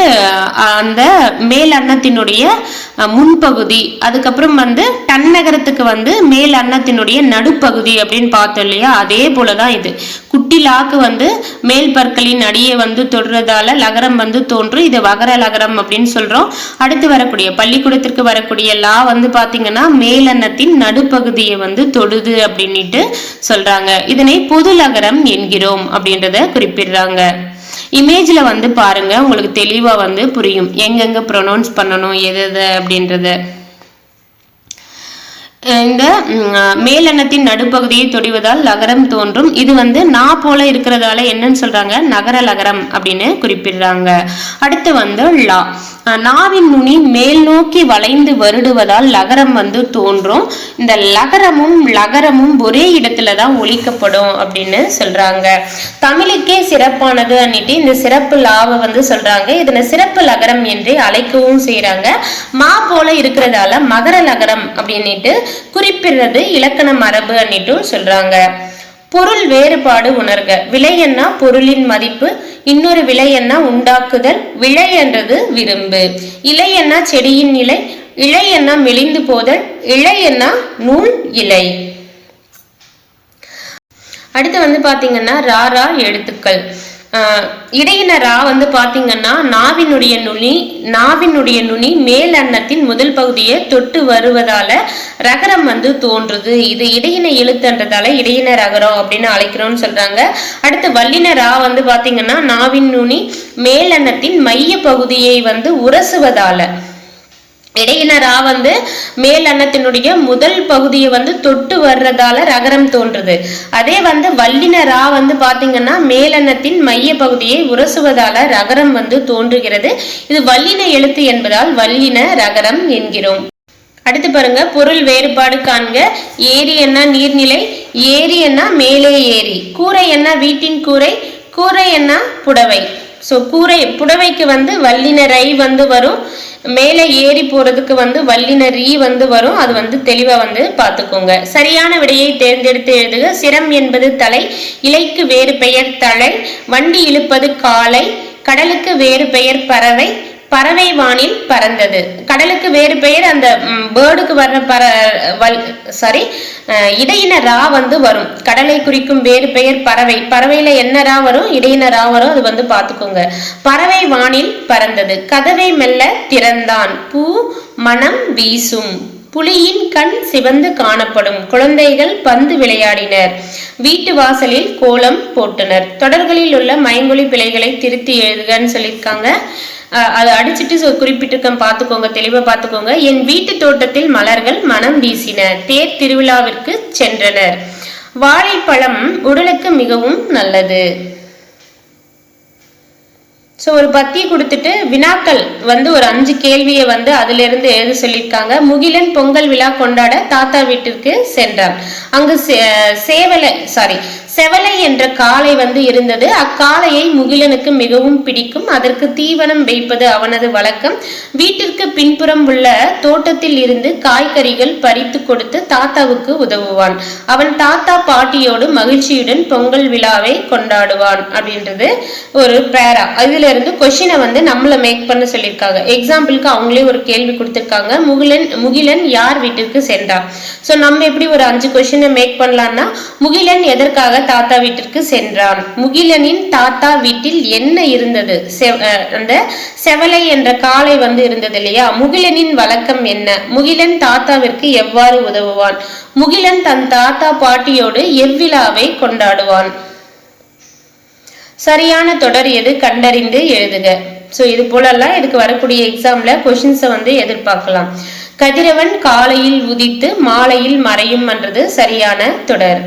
அந்த மேல் அன்னத்தினுடைய முன்பகுதி, அதுக்கப்புறம் வந்து டன்னகரத்துக்கு வந்து மேல் அன்னத்தினுடைய நடுப்பகுதி அப்படின்னு பார்த்தோம் இல்லையா. அதே போலதான் இது. குட்டி லாக்கு வந்து மேல் பற்களின் அடியை வந்து தொடுறதால லகரம் வந்து தோன்றும். இது வகர லகரம் அப்படின்னு சொல்றோம். அடுத்து வரக்கூடிய பள்ளிக்கூடத்திற்கு வரக்கூடிய லா வந்து பாத்தீங்கன்னா மேல் அன்னத்தின் நடுப்பகுதியை வந்து தொடுது அப்படின்ட்டு சொல்றாங்க. இதனை பொது லகரம் என்கிறோம் அப்படின்றத குறிப்பிடுறாங்க. இமேஜ்ல வந்து பாருங்க, உங்களுக்கு தெளிவா வந்து புரியும் எங்கெங்க ப்ரொனவுன்ஸ் பண்ணணும் எது அப்படின்றத. இந்த மேலெண்ணத்தின் நடுப்பகுதியை தொடுவதால் லகரம் தோன்றும். இது வந்து நா போல இருக்கிறதால என்னன்னு சொல்றாங்க, நகர லகரம் அப்படின்னு குறிப்பிடுறாங்க. அடுத்து வந்து லா. நாவின் நுனி மேல் நோக்கி வளைந்து வருடுவதால் லகரம் வந்து தோன்றும். இந்த லகரமும் ஒரே இடத்துலதான் ஒலிக்கப்படும் அப்படின்னு சொல்றாங்க. தமிழுக்கே சிறப்பானது அன்னிட்டு இந்த சிறப்பு லாவை வந்து சொல்றாங்க. இதனை சிறப்பு லகரம் என்று அழைக்கவும் செய்யறாங்க. மா போல இருக்கிறதால மகர லகரம் அப்படின்னுட்டு குறிப்பிடுறது இலக்கண மரபு அன்னிட்டும் சொல்றாங்க. பொருள் வேறுபாடு உணர்க. விலை என்ன பொருளின் மதிப்பு, இன்னொரு விலை என்ன உண்டாக்குதல், விலை என்றது விரும்பு. இலை என்ன செடியின் இலை, இலை என்ன மெலிந்து போதல், இலை என்ன நூல் இலை. அடுத்து வந்து பாத்தீங்கன்னா ராரா எழுத்துக்கள். இடையின ரா வந்து பாத்தீங்கன்னா நாவினுடைய நுனி மேல் அன்னத்தின் முதல் பகுதியை தொட்டு வருவதால ரகரம் வந்து தோன்றுது. இது இடையின எழுத்துன்றதால இடையின ரகரம் அப்படின்னு அழைக்கிறோம்னு சொல்றாங்க. அடுத்து வல்லின ரா வந்து பாத்தீங்கன்னா நாவின் நுனி மேல் அன்னத்தின் மைய பகுதியை வந்து உரசுவதால இடையின ரா வந்து மேல் அன்னத்தினுடைய முதல் பகுதியை வந்து தொட்டு வர்றதால ரகரம் தோன்றுது. அதே வந்து வல்லின ரா வந்து பாத்தீங்கன்னா மேலன்னத்தின் மைய பகுதியை உரசுவதால ரகரம் வந்து தோன்றுகிறது. இது வல்லின எழுத்து என்பதால் வல்லின ரகரம் என்கிறோம். அடுத்து பாருங்க, பொருள் வேறுபாடு காண்க. ஏரி என்ன நீர்நிலை, ஏரி என்ன மேலே ஏரி, கூரை என்ன வீட்டின் கூரை, கூரை என்ன புடவை. ஸோ புடவைக்கு வந்து வல்லின ரை வந்து வரும், மேலே ஏறி போறதுக்கு வந்து வல்லின ரீ வந்து வரும். அது வந்து தெளிவா வந்து பார்த்துக்கோங்க. சரியான விடையை தேர்ந்தெடுத்து எழுதுக. சிரம் என்பது தலை, இலைக்கு வேறு பெயர் தழை, வண்டி இழுப்பது காலை, கடலுக்கு வேறு பெயர் பறவை, பறவை வானில் பறந்தது. கடலுக்கு வேறு பெயர் அந்த பேர்டுக்கு வர்ற இடையின ரா வந்து வரும். கடலை குறிக்கும் வேறு பெயர் பறவை, பறவையில என்ன ரா வரும், இடையின ரா வரும். அது வந்து பாத்துக்கோங்க. பறவை வானில் பறந்தது. கதவை மெல்ல திறந்தான், பூ மனம் வீசும், புலியின் கண் சிவந்து காணப்படும், குழந்தைகள் பந்து விளையாடினர், வீட்டு வாசலில் கோலம் போட்டனர். தொடர்களில் உள்ள மைமொழி பிழைகளை திருத்தி எழுதுகன்னு சொல்லியிருக்காங்க. அதை அடிச்சுட்டு குறிப்பிட்டிருக்கேன், பார்த்துக்கோங்க, தெளிவா பார்த்துக்கோங்க. என் வீட்டு தோட்டத்தில் மலர்கள் மனம் வீசின, தேர் திருவிழாவிற்கு சென்றனர், வாழைப்பழம் உடலுக்கு மிகவும் நல்லது. ஸோ ஒரு பத்தி கொடுத்துட்டு வினாக்கள் வந்து ஒரு 5 கேள்வியை வந்து அதுல இருந்து எழுத சொல்லியிருக்காங்க. முகிலன் பொங்கல் விழா கொண்டாட தாத்தா வீட்டிற்கு சென்றான். அங்கு செவலை என்ற காளை வந்து இருந்தது. அக்காளையை முகிலனுக்கு மிகவும் பிடிக்கும். அதற்கு தீவனம் வைப்பது அவனது வழக்கம். வீட்டிற்கு பின்புறம் உள்ள தோட்டத்தில் இருந்து காய்கறிகள் பறித்து கொடுத்து தாத்தாவுக்கு உதவுவான். அவன் தாத்தா பாட்டியோடு மகிழ்ச்சியுடன் பொங்கல் விழாவை கொண்டாடுவான் அப்படின்றது ஒரு பேரா. இதுல இருந்து கொஸ்டினை வந்து நம்மள மேக் பண்ண சொல்லியிருக்காங்க. எக்ஸாம்பிளுக்கு அவங்களே ஒரு கேள்வி கொடுத்திருக்காங்க. முகிலன் யார் வீட்டிற்கு சென்றார். ஸோ நம்ம எப்படி ஒரு 5 கொஸ்டினை மேக் பண்ணலாம்னா, முகிலன் எதற்காக தாத்தா வீட்டிற்கு சென்றான், முகிலனின் தாத்தா வீட்டில் என்ன இருந்தது, அந்த செவலை என்ற காளை வந்து இருந்தது இல்லையா, முகிலனின் வழக்கம் என்ன, முகிலன் தாத்தாவிற்கு எவ்வாறு உதவுவான், முகிலன் தன் தாத்தா பாட்டியோடு எவ்விழாவை கொண்டாடுவான். சரியான தொடர் எது கண்டறிந்து எழுதுக. ஸோ இது போலெல்லாம் இதுக்கு வரக்கூடிய எக்ஸாம்ல கொஸ்டின்ஸை வந்து எதிர்பார்க்கலாம். கதிரவன் காலையில் உதித்து மாலையில் மறையும் என்றது சரியான தொடர்.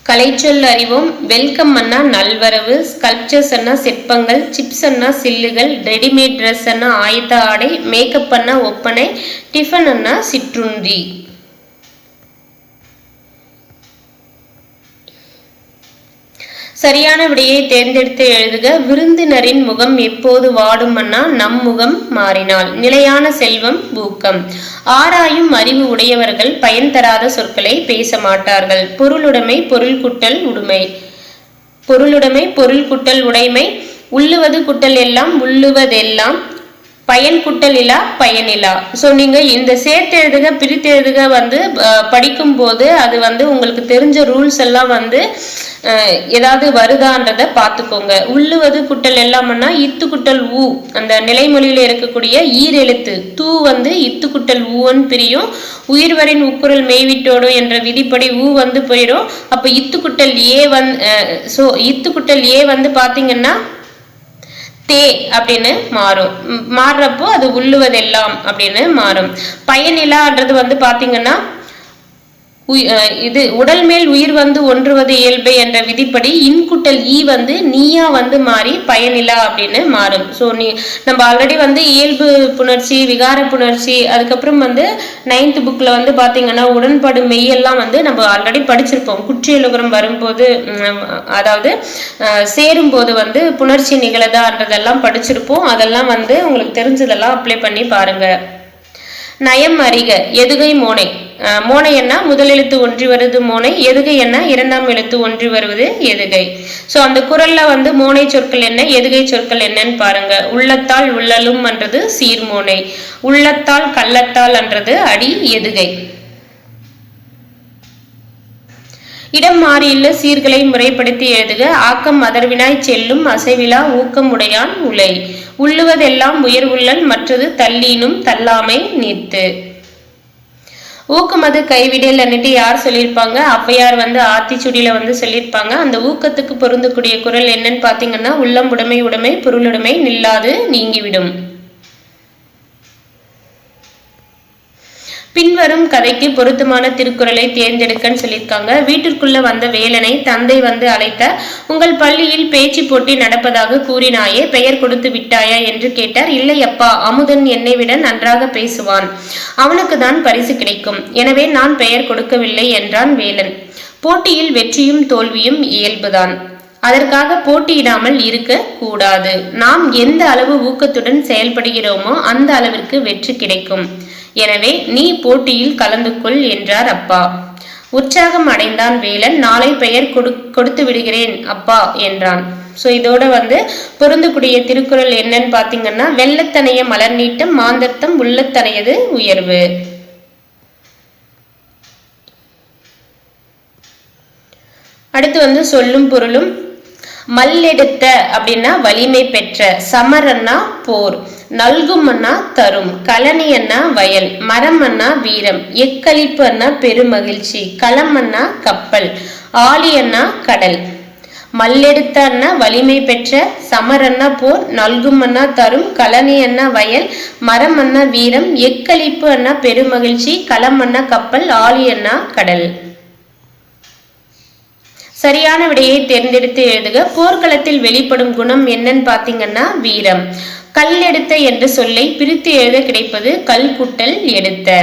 கலைச்சொல் அறிவோம். வெல்கம் அண்ணா நல்வரவு, ஸ்கல்ப்சர்ஸ் அண்ணா சிற்பங்கள், சிப்ஸ் அண்ணா சில்லுகள், ரெடிமேட் ட்ரெஸ் அண்ணா ஆயத்த ஆடை, மேக்கப் அண்ணா ஒப்பனை, டிஃபன் அண்ணா சிற்றுண்டி. சரியான விடையை தேர்ந்தெடுத்து எழுதுக. விருந்தினரின் முகம் எப்போது வாடும் அண்ணா நம் முகம் மாறினால். நிலையான செல்வம் ஊக்கம். ஆராயும் அறிவு உடையவர்கள் பயன் தராத சொற்களை பேச மாட்டார்கள். பொருளுடைமை பொருள் குட்டல் உடைமை, பொருளுடைமை பொருள் குட்டல் உடைமை, உள்ளுவது குட்டல் எல்லாம் உள்ளுவதெல்லாம், பயன் குட்டல் இல்லா பயனிலா. ஸோ நீங்க இந்த சேர்த்து எழுதுக பிரித்து எழுதுக வந்து படிக்கும் போது அது வந்து உங்களுக்கு தெரிஞ்ச ரூல்ஸ் எல்லாம் வந்து ஏதாவது வருதான்றத பார்த்துக்கோங்க. உள்ளுவது குட்டல் எல்லாம்னா இத்து குட்டல் ஊ, அந்த நிலைமொழியில இருக்கக்கூடிய ஈர் எழுத்து தூ வந்து இத்து குட்டல் ஊன்னு பிரியும். உயிர்வரின் உக்குரல் மெய்விட்டோடும் என்ற விதிப்படி ஊ வந்து போயிடும். அப்ப இத்து குட்டல் ஏ இத்து குட்டல் ஏ வந்து பாத்தீங்கன்னா தே அப்படின்னு மாறுறப்போ அது உள்ளுவதெல்லாம் அப்படின்னு மாறும். பயனிலான்றது வந்து பாத்தீங்கன்னா இது உடல் மேல் உயிர் வந்து ஒன்றுவது இயல்பு என்ற விதிப்படி இன்குட்டல் ஈ வந்து நீயா வந்து மாறி பயனிலா அப்படின்னு மாறும். ஸோ நம்ம ஆல்ரெடி வந்து இயல்பு புணர்ச்சி விகார புணர்ச்சி அதுக்கப்புறம் வந்து 9th புக்ல வந்து பாத்தீங்கன்னா உடன்படு மெய்யெல்லாம் வந்து நம்ம ஆல்ரெடி படிச்சிருப்போம். குற்றியலுகரம் வரும்போது அதாவது சேரும் போது வந்து புணர்ச்சி நிகழதான்றதெல்லாம் படிச்சிருப்போம். அதெல்லாம் வந்து உங்களுக்கு தெரிஞ்சதெல்லாம் அப்ளை பண்ணி பாருங்க. நயம் அறிக. எதுகை மோனை. மோனை என்ன முதல் எழுத்து ஒன்றி வருது மோனை, எதுகை என்ன இரண்டாம் எழுத்து ஒன்றி வருவது எதுகை. சோ அந்த குரல்ல வந்து மோனை சொற்கள் என்ன எதுகை சொற்கள் என்னன்னு பாருங்க. உள்ளத்தால் உள்ளலும் என்றது சீர்மோனை, உள்ளத்தால் கள்ளத்தால் என்றது அடி எதுகை. இடம் மாறியுள்ள சீர்களை முறைப்படுத்தி எழுதுக. ஆக்கம் மதர்வினாய் செல்லும் அசைவிலா ஊக்கம் உடையான் உலை. உள்ளுவதெல்லாம் உயர்வுள்ளல் மற்றது தள்ளீனும் தள்ளாமை நீர்த்து. ஊக்கமது கைவிடல் அன்னிட்டு யார் சொல்லியிருப்பாங்க? ஔவையார் ஆத்திச்சுடியில சொல்லியிருப்பாங்க. அந்த ஊக்கத்துக்கு பொருந்தக்கூடிய குரல் என்னன்னு பாத்தீங்கன்னா, உள்ளம் உடைமை உடைமை பொருளுடைமை நில்லாது நீங்கிவிடும். பின்வரும் கதைக்கு பொருத்தமான திருக்குறளை தேர்ந்தெடுக்கன்னு சொல்லியிருக்காங்க. வீட்டிற்குள்ள வந்த வேலனை தந்தை அழைத்த. உங்கள் பள்ளியில் பேச்சு போட்டி நடப்பதாக கூறினாயே, பெயர் கொடுத்து விட்டாயா என்று கேட்டார். இல்லை அப்பா, அமுதன் என்னை விட நன்றாக பேசுவான், அவனுக்கு தான் பரிசு கிடைக்கும், எனவே நான் பெயர் கொடுக்கவில்லை என்றான் வேலன். போட்டியில் வெற்றியும் தோல்வியும் இயல்புதான், அதற்காக போட்டியிடாமல் இருக்க கூடாது. நாம் எந்த அளவு ஊக்கத்துடன் செயல்படுகிறோமோ அந்த அளவிற்கு வெற்றி கிடைக்கும். எனவே நீ போட்டியில் கலந்து கொள் என்றார் அப்பா. உற்சாகம் அடைந்தான் வேலன். நாளை பெயர் கொடுத்து விடுகிறேன் அப்பா என்றான். ஸோ இதோட பொருந்தக்கூடிய திருக்குறள் என்னன்னு பாத்தீங்கன்னா, வெள்ளத்தனைய மலர் நீட்டம் மாந்தர்த்தம் உள்ளத்தனையது உயர்வு. அடுத்து சொல்லும் பொருளும். மல்லெடுத்த அப்படின்னா வலிமை பெற்ற, சமரன்னா போர், நல்கும் அண்ணா தரும், கலனி அண்ணா வயல், மரம் அண்ணா வீரம், எக்களிப்பு அண்ணா பெருமகிழ்ச்சி, களம் அண்ணா கப்பல், ஆலி அண்ணா கடல். மல்லெடுத்த அண்ணா வலிமை பெற்ற, சமரன்னா போர், நல்கும் அண்ணா தரும், கலனி அண்ணா வயல், மரம் அண்ணா வீரம், எக்களிப்பு அண்ணா பெருமகிழ்ச்சி, களம் அண்ணா கப்பல், ஆலி அண்ணா கடல். சரியான விடையை தேர்ந்தெடுத்து எழுதுக. போர்க்களத்தில் வெளிப்படும் குணம் என்னன்னு பாத்தீங்கன்னா வீரம். கல் எடுத்த என்ற சொல்லை பிரித்து எழுத கிடைப்பது கல் குட்டல் எடுத்த.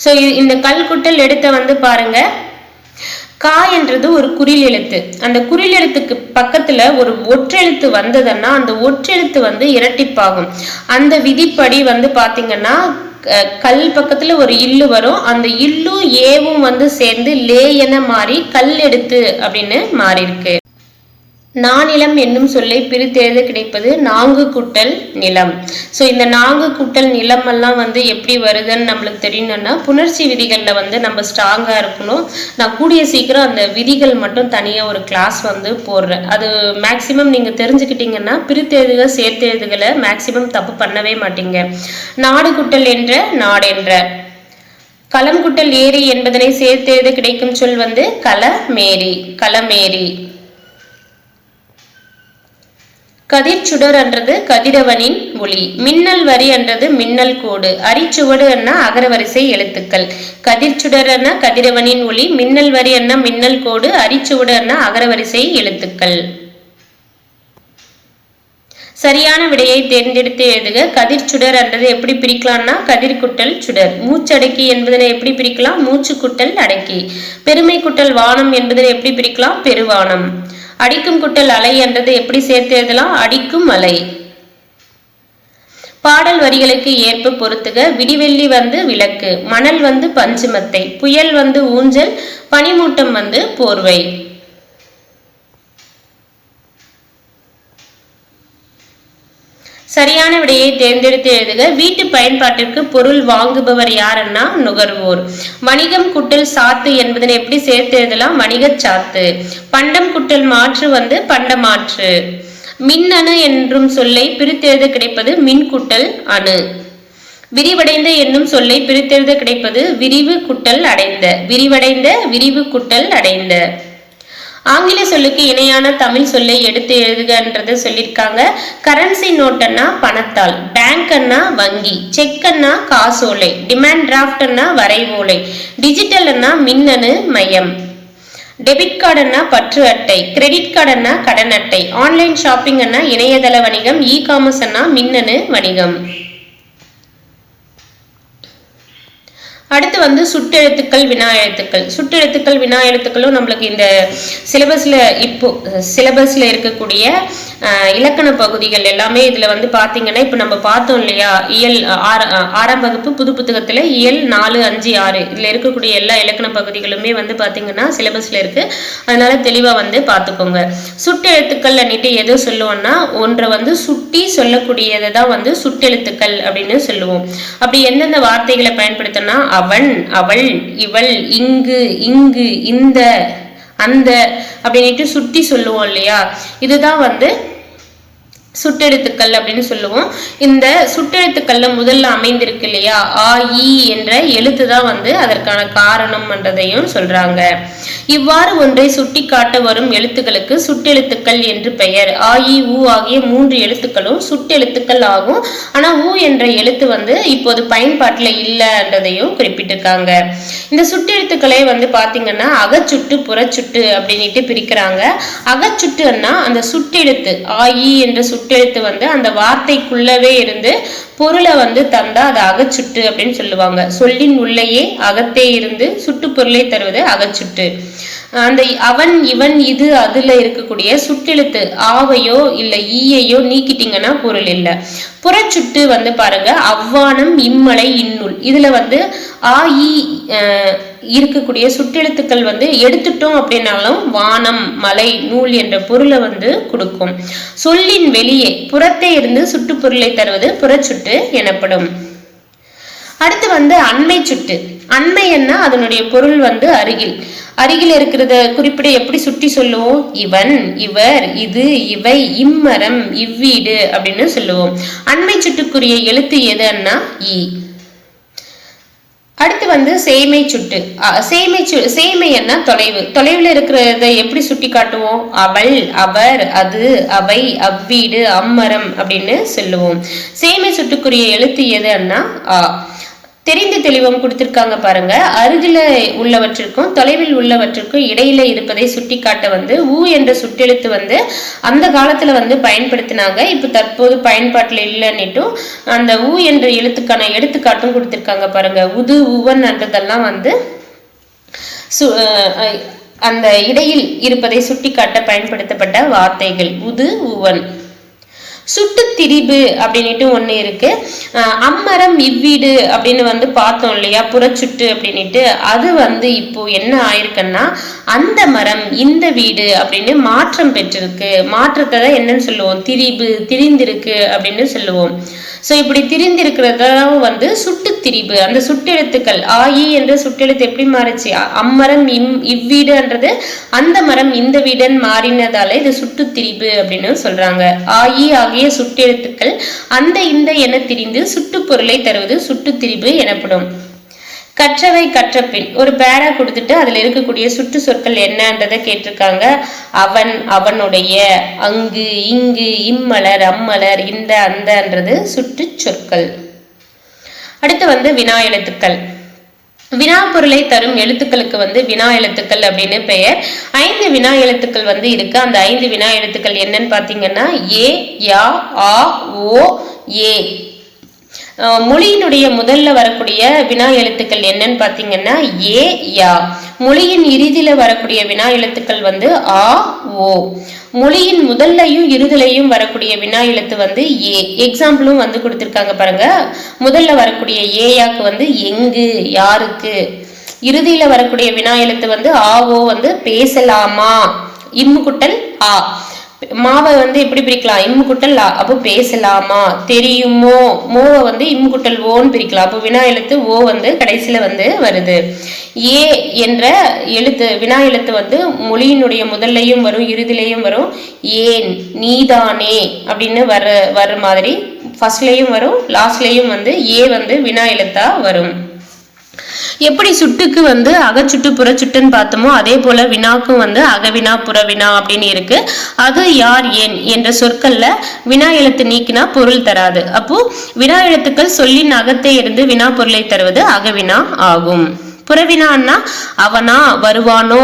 சோ இந்த கல் குட்டல் எடுத்த பாருங்க, கா என்றது ஒரு குறில் எழுத்து. அந்த குறில் எழுத்துக்கு பக்கத்துல ஒரு ஒற்றெழுத்து வந்ததுன்னா அந்த ஒற்றெழுத்து இரட்டிப்பாகும். அந்த விதிப்படி பாத்தீங்கன்னா கல் பக்கத்துல ஒரு இல்லு வரும். அந்த இல்லு ஏவும் சேர்ந்து லே என மாறி கல் எடுத்து அப்படின்னு மாறி இருக்கு. நானிலம் என்னும் சொல்லை பிரித்தெழுத கிடைப்பது நான்கு குட்டல் நிலம். ஸோ இந்த நான்கு குட்டல் நிலம் எல்லாம் எப்படி வருதுன்னு நம்மளுக்கு தெரியணும்னா, புணர்ச்சி விதிகளில் நம்ம ஸ்ட்ராங்காக இருக்கணும். நான் கூடிய சீக்கிரம் அந்த விதிகள் மட்டும் தனியாக ஒரு கிளாஸ் போடுறேன். அது மேக்சிமம் நீங்கள் தெரிஞ்சுக்கிட்டீங்கன்னா பிரித்தெழுதுக சேர்த்தெழுதுகளை மேக்சிமம் தப்பு பண்ணவே மாட்டீங்க. நாடு குட்டல் என்ற நாடென்ற, களம் குட்டல் ஏரி என்பதனை சேர்த்தெழுத கிடைக்கும் சொல் களமேரி, களமேரி. கதிர் சுடர் என்றது கதிரவனின் ஒளி. மின்னல் வரி என்றது மின்னல் கோடு. அரிச்சுவடு என்ன அகரவரிசை எழுத்துக்கள். கதிர் சுடர் என்ன கதிரவனின் ஒளி, மின்னல் வரி என்ன மின்னல் கோடு, அரிச்சுவடு என்ன அகரவரிசை எழுத்துக்கள். சரியான விடையை தேர்ந்தெடுத்து எழுதுக. கதிர் சுடர் என்றது எப்படி பிரிக்கலாம்னா கதிர் குட்டல் சுடர். மூச்சடக்கி என்பதனை எப்படி பிரிக்கலாம்? மூச்சு குட்டல் அடக்கி. பெருமை குட்டல் வானம் என்பதனை எப்படி பிரிக்கலாம்? பெருவானம். அடிக்கும் குட்டல் அலை என்றது எப்படி சேர்த்து எழுதலாம்? அடிக்கும் அலை. பாடல் வரிகளுக்கு ஏற்ப பொறுத்துக. விடிவெள்ளி விளக்கு, மணல் பஞ்சுமத்தை, புயல் ஊஞ்சல், பனிமூட்டம் போர்வை. சரியான விடையை தேர்ந்தெடுத்து எழுதுக. வீட்டு பயன்பாட்டிற்கு பொருள் வாங்குபவர் யாருன்னா நுகர்வோர். வணிகம் குட்டல் சாத்து என்பதனை எப்படி சேர்த்து எழுதலாம்? வணிக சாத்து. பண்டம் குட்டல் மாற்று பண்டமாற்று. மின் அணு என்றும் சொல்லை பிரித்தெழுத கிடைப்பது மின் குட்டல் அணு. விரிவடைந்த என்னும் சொல்லை பிரித்தெழுத கிடைப்பது விரிவு குட்டல் அடைந்த. விரிவடைந்த, விரிவு குட்டல் அடைந்த. ஆங்கில சொல்லுக்கு இணையான தமிழ் சொல்லை எடுத்து எழுதுகன்றத சொல்லியிருக்காங்க. கரன்சி நோட்டுன்னா பணத்தால், பேங்க்னா வங்கி, செக்னா காசோலை, டிமாண்ட் டிராஃப்ட்னா வரைவோலை, டிஜிட்டல்னா மின்னணு மையம், டெபிட் கார்டுன்னா பற்று அட்டை, கிரெடிட் கார்டுன்னா கடன் அட்டை, ஆன்லைன் ஷாப்பிங்னா இணையதள வணிகம், இ காமர்ஸ்னா மின்னணு வணிகம். அடுத்து சுட்டெழுத்துக்கள் வினா எழுத்துக்கள். சுட்டெழுத்துக்கள் வினா எழுத்துக்களும் நம்மளுக்கு இந்த சிலபஸ்ல இருக்கக்கூடிய இலக்கண பகுதிகள் எல்லாமே இதுல வந்து பாத்தீங்கன்னா இப்ப நம்ம பார்த்தோம் இல்லையா, இயல் 6ஆம் வகுப்பு புது புத்தகத்துல இயல் 4, 5, 6 இதுல இருக்கக்கூடிய எல்லா இலக்கண பகுதிகளுமே வந்து பாத்தீங்கன்னா சிலபஸ்ல இருக்கு. அதனால தெளிவா வந்து பாத்துக்கோங்க. சுட்டெழுத்துக்கள் அன்னிட்டு எதோ சொல்லுவோம்னா ஒன்றை வந்து சுட்டி சொல்லக்கூடியதை தான் வந்து சுட்டெழுத்துக்கள் அப்படின்னு சொல்லுவோம். அப்படி எந்தெந்த வார்த்தைகளை பயன்படுத்தினா அவன், அவள், இவள், இங்கு, இங்கு, இந்த, அந்த அப்படின்ட்டு சுட்டி சொல்லுவோம் இல்லையா, இதுதான் வந்து சுட்டெழுத்துக்கள் அப்படின்னு சொல்லுவோம். இந்த சுட்டெழுத்துக்கள்ல முதல்ல அமைந்திருக்கு இல்லையா ஆ இ என்ற எழுத்து தான் வந்து அதற்கான காரணம் என்றதையும் சொல்றாங்க. இவ்வாறு ஒன்றை சுட்டி காட்ட வரும் எழுத்துக்களுக்கு சுட்டெழுத்துக்கள் என்று பெயர். ஆ இ உ ஆகிய 3 எழுத்துக்களும் சுட்டெழுத்துக்கள் ஆகும். ஆனா உ என்ற எழுத்து வந்து இப்போது பயன்பாட்டுல இல்லைன்றதையும் குறிப்பிட்டிருக்காங்க. இந்த சுட்டெழுத்துக்களை வந்து பாத்தீங்கன்னா அகச்சுட்டு புறச்சுட்டு அப்படின்ட்டு பிரிக்கிறாங்க. அகச்சுட்டுன்னா அந்த சுட்டெழுத்து ஆ இ என்ற சுட்டெழுத்து வந்து அந்த வார்த்தைக்குள்ளவே இருந்து பொருளை வந்து தந்தா அது அகச்சுட்டு அப்படின்னு சொல்லுவாங்க. சொல்லின் உள்ளேயே அகத்தே இருந்து சுட்டு பொருளை தருவது அகச்சுட்டு. அந்த அவன், இவன், இது, அதுல இருக்கக்கூடிய சுட்டெழுத்து ஆவையோ இல்ல ஈயையோ நீக்கிட்டீங்கன்னா பொருள் இல்லை. புறச்சுட்டு வந்து பாருங்க அவ்வானம், இம்மலை, இன்னுள் இதுல வந்து ஆ இ இருக்கக்கூடிய சுட்டெழுத்துக்கள் வந்து எடுத்துட்டோம் அப்படின்னாலும் வானம், மலை, நூல் என்ற பொருளை வந்து கொடுக்கும். சொல்லின் வெளியே புறத்தே இருந்து சுட்டு பொருளை தருவது புறச்சுட்டு எனப்படும். அடுத்து வந்து அண்மை சுட்டு. அண்மைன்னா அதனுடைய பொருள் வந்து அருகில். அருகில் இருக்கிறத குறிப்பிட எப்படி சுட்டி சொல்லுவோம்? இவன், இவர், இது, இவை, இம்மரம், இவ்வீடு அப்படின்னு சொல்லுவோம். அண்மை சுட்டுக்குரிய எழுத்து எதுன்னா இ. அடுத்து வந்து சேமை சுட்டு. சேமைன்னா தொலைவு. தொலைவில் இருக்கிறத எப்படி சுட்டி காட்டுவோம்? அவள், அவர், அது, அவை, அவ்வீடு, அம்மரம் அப்படின்னு சொல்லுவோம். சேமை சுட்டுக்குரிய எழுத்து எதுன்னா ஆ. தெரிந்து தெளிவம் கொடுத்திருக்காங்க பாருங்க. அருகில உள்ளவற்றிற்கும் தொலைவில் உள்ளவற்றிற்கும் இடையில இருப்பதை சுட்டி காட்ட வந்து ஊ என்ற சுட்டெழுத்து வந்து அந்த காலத்துல வந்து பயன்படுத்தினாங்க. இப்ப தற்போது பயன்பாட்டுல இல்லைன்னுட்டும் அந்த ஊ என்ற எழுத்துக்கான எடுத்துக்காட்டும் கொடுத்திருக்காங்க பாருங்க. உது, உவன் என்றதெல்லாம் வந்து அந்த இடையில் இருப்பதை சுட்டி காட்ட பயன்படுத்தப்பட்ட வார்த்தைகள் உது, உவன். சுட்டு திரிபு அப்படின்ட்டு ஒண்ணு இருக்கு. அம்மரம், இவ்வீடு அப்படின்னு வந்து பார்த்தோம் இல்லையா புறச்சுட்டு அப்படின்ட்டு. அது வந்து இப்போ என்ன ஆயிருக்குன்னா அந்த மரம், இந்த வீடு அப்படின்னு மாற்றம் பெற்றிருக்கு. மாற்றத்தை தான் என்னன்னு சொல்லுவோம்? திரிபு, திரிந்திருக்கு அப்படின்னு சொல்லுவோம். ஸோ இப்படி திரிந்திருக்கிறதும் வந்து சுட்டு திரிபு. அந்த சுட்டெழுத்துக்கள் ஆயி என்ற சுட்டெழுத்து எப்படி மாறிச்சு? அம்மரம், இவ்வீடுன்றது அந்த மரம், இந்த வீடுன்னு மாறினதால இது சுட்டு திரிபு அப்படின்னு சொல்றாங்க. ஆயி ஆகிய சுட்டெழுத்துக்கள் அந்த இந்த என திரிந்து சுட்டு பொருளை தருவது சுட்டு திரிபு எனப்படும். கற்றவை கற்றபின் ஒரு பேரா கொடுத்துட்டு அதுல இருக்கக்கூடிய சுட்டு சொற்கள் என்னன்றதை கேட்டிருக்காங்க. அவன், அவனுடைய, அங்கு, இங்கு, இம்மலர், அம்மலர், இந்த, அந்தன்றது சுட்டு சொற்கள். அடுத்து வந்து வினா எழுத்துக்கள். வினா பொருளை தரும் எழுத்துக்களுக்கு வந்து வினா எழுத்துக்கள் அப்படின்னு பெயர். 5 வினா எழுத்துக்கள் வந்து இருக்கு. அந்த 5 வினா எழுத்துக்கள் என்னன்னு பாத்தீங்கன்னா ஏ, யா, ஆ, ஓ, ஏ. மொழியினுடைய முதல்ல வரக்கூடிய வினா எழுத்துக்கள் என்னன்னு பாத்தீங்கன்னா ஏ, யா. மொழியின் இறுதியில வரக்கூடிய வினா எழுத்துக்கள் வந்து ஆ, ஓ. மொழியின் முதல்லையும் இறுதிலையும் வரக்கூடிய வினா எழுத்து வந்து ஏ. எக்ஸாம்பிளும் வந்து கொடுத்திருக்காங்க பாருங்க. முதல்ல வரக்கூடிய ஏயாக்கு வந்து எங்கு, யாருக்கு. இறுதியில வரக்கூடிய வினா எழுத்து வந்து ஆவோ வந்து பேசலாமா, இம்மு குட்டல் ஆ. மாவை வந்து எப்படி பிரிக்கலாம்? இம்மு குட்டல் ஆ. அப்போ பேசலாமா. தெரியுமோ, மோவை வந்து இம்மு குட்டல் ஓன்னு பிரிக்கலாம். அப்போ வினா எழுத்து ஓ வந்து கடைசியில வந்து வருது. ஏ என்ற எழுத்து வினா எழுத்து வந்து மொழியினுடைய முதல்லையும் வரும் இறுதிலையும் வரும். ஏன், நீதானே அப்படின்னு வர்ற மாதிரி ஃபர்ஸ்ட்லயும் வரும் லாஸ்ட்லயும் வந்து ஏ வந்து வினா எழுத்தா வரும். எப்படி சுட்டுக்கு வந்து அகச்சுட்டு புறச்சுட்டுன்னு பார்த்தோமோ அதே போல வினாக்கும் வந்து அகவினா புறவினா அப்படின்னு இருக்கு. அது, யார், ஏன் என்ற சொற்கள்ல வினா எழுத்து நீக்கினா பொருள் தராது. அப்போ வினா எழுத்துக்கள் சொல்லின் அகத்தே இருந்து வினா பொருளை தருவது அகவினா ஆகும். புறவினான்னா அவனா, வருவானோ.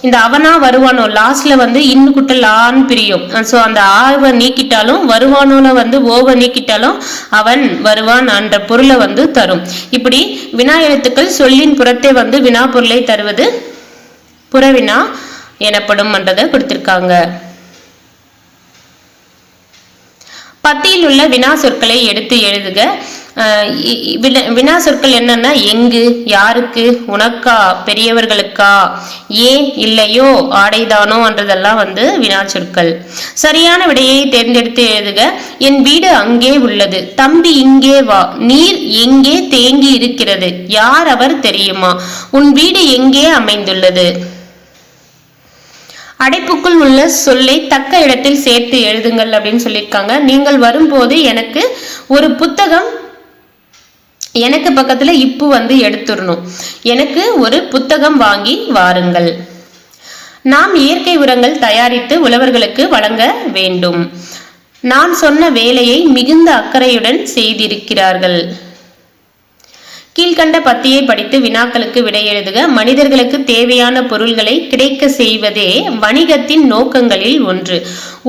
இந்த அவனா வருவானோ லாஸ்ட்ல வந்து இன்னு குட்டல் ஆன்னு பிரியும். ஸோ அந்த ஆவை நீக்கிட்டாலும் வருவானோல வந்து ஓவை நீக்கிட்டாலும் அவன், வருவான் என்ற பொருளை வந்து தரும். இப்படி வினா எழுத்துக்கள் சொல்லின் புறத்தே வந்து வினா பொருளை தருவது புறவினா எனப்படும் என்றதை கொடுத்திருக்காங்க. பத்தியில் உள்ள வினா சொற்களை எடுத்து எழுதுக. வினா சொற்கள் என்னன்னா எங்கு, யாருக்கு, உனக்கா, பெரியவர்களுக்கா, ஏன், இல்லையோ, ஆடைதானோ என்றதெல்லாம் வினா சொற்கள். சரியான விடையை தேர்ந்தெடுத்து எழுதுக. என் வீடு அங்கே உள்ளது, தம்பி இங்கே வா, நீர் எங்கே தேங்கி இருக்கிறது, யார் அவர் தெரியுமா, உன் வீடு எங்கே அமைந்துள்ளது. அடைப்புக்குள் உள்ள சொல்லை தக்க இடத்தில் சேர்த்து எழுதுங்கள் அப்படின்னு சொல்லியிருக்காங்க. நீங்கள் வரும்போது எனக்கு ஒரு புத்தகம், எனக்கு பக்கத்துல இப்பு எடுத்துடணும். எனக்கு ஒரு புத்தகம் வாங்கி வாருங்கள். நாம் இயற்கை உரங்கள் தயாரித்து உழவர்களுக்கு வழங்க வேண்டும். நான் சொன்ன வேலையை மிகுந்த அக்கறையுடன் செய்திருக்கிறார்கள். கீழ்கண்ட பத்தியை படித்து வினாக்களுக்கு விடை எழுதுக. மனிதர்களுக்கு தேவையான பொருள்களை கிடைக்க செய்வதே வணிகத்தின் நோக்கங்களில் ஒன்று.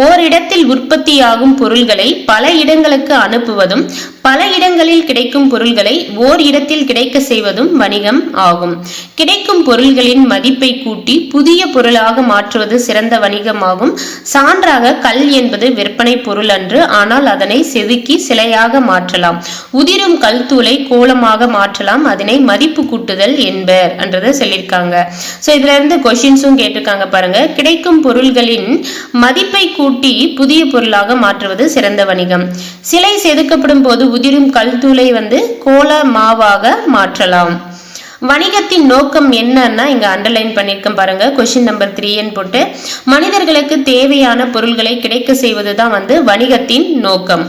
ஓரிடத்தில் உற்பத்தியாகும் பொருள்களை பல இடங்களுக்கு அனுப்புவதும் பல இடங்களில் கிடைக்கும் பொருள்களை ஓர் இடத்தில் கிடைக்க செய்வதும் வணிகம் ஆகும். கிடைக்கும் பொருள்களின் மதிப்பை கூட்டி புதிய பொருளாக மாற்றுவது சிறந்த வணிகமாகும். சான்றாக கல் என்பது விற்பனை பொருள் அன்று, ஆனால் அதனை செதுக்கி சிலையாக மாற்றலாம். உதிரும் கல் தூளை கோலமாக மாற்றலாம், அதனை மதிப்பு கூட்டுதல் என்பர் என்றதை சொல்லியிருக்காங்க. ஸோ இதுல இருந்து கொஸ்டின்ஸும் கேட்டிருக்காங்க பாருங்க. கிடைக்கும் பொருள்களின் மதிப்பை கூட்டி புதிய பொருளாக மாற்றுவது சிறந்த வணிகம். சிலை செதுக்கப்படும் போது உதிரும் கல் தூளை கோல மாவாக மாற்றலாம். வணிகத்தின் நோக்கம் என்னன்னா இங்க அண்டர்லைன் பண்ணிருக்கேன் பாருங்க. கொஸ்டின் நம்பர் 3 போட்டு மனிதர்களுக்கு தேவையான பொருள்களை கிடைக்க செய்வதுதான் வணிகத்தின் நோக்கம்.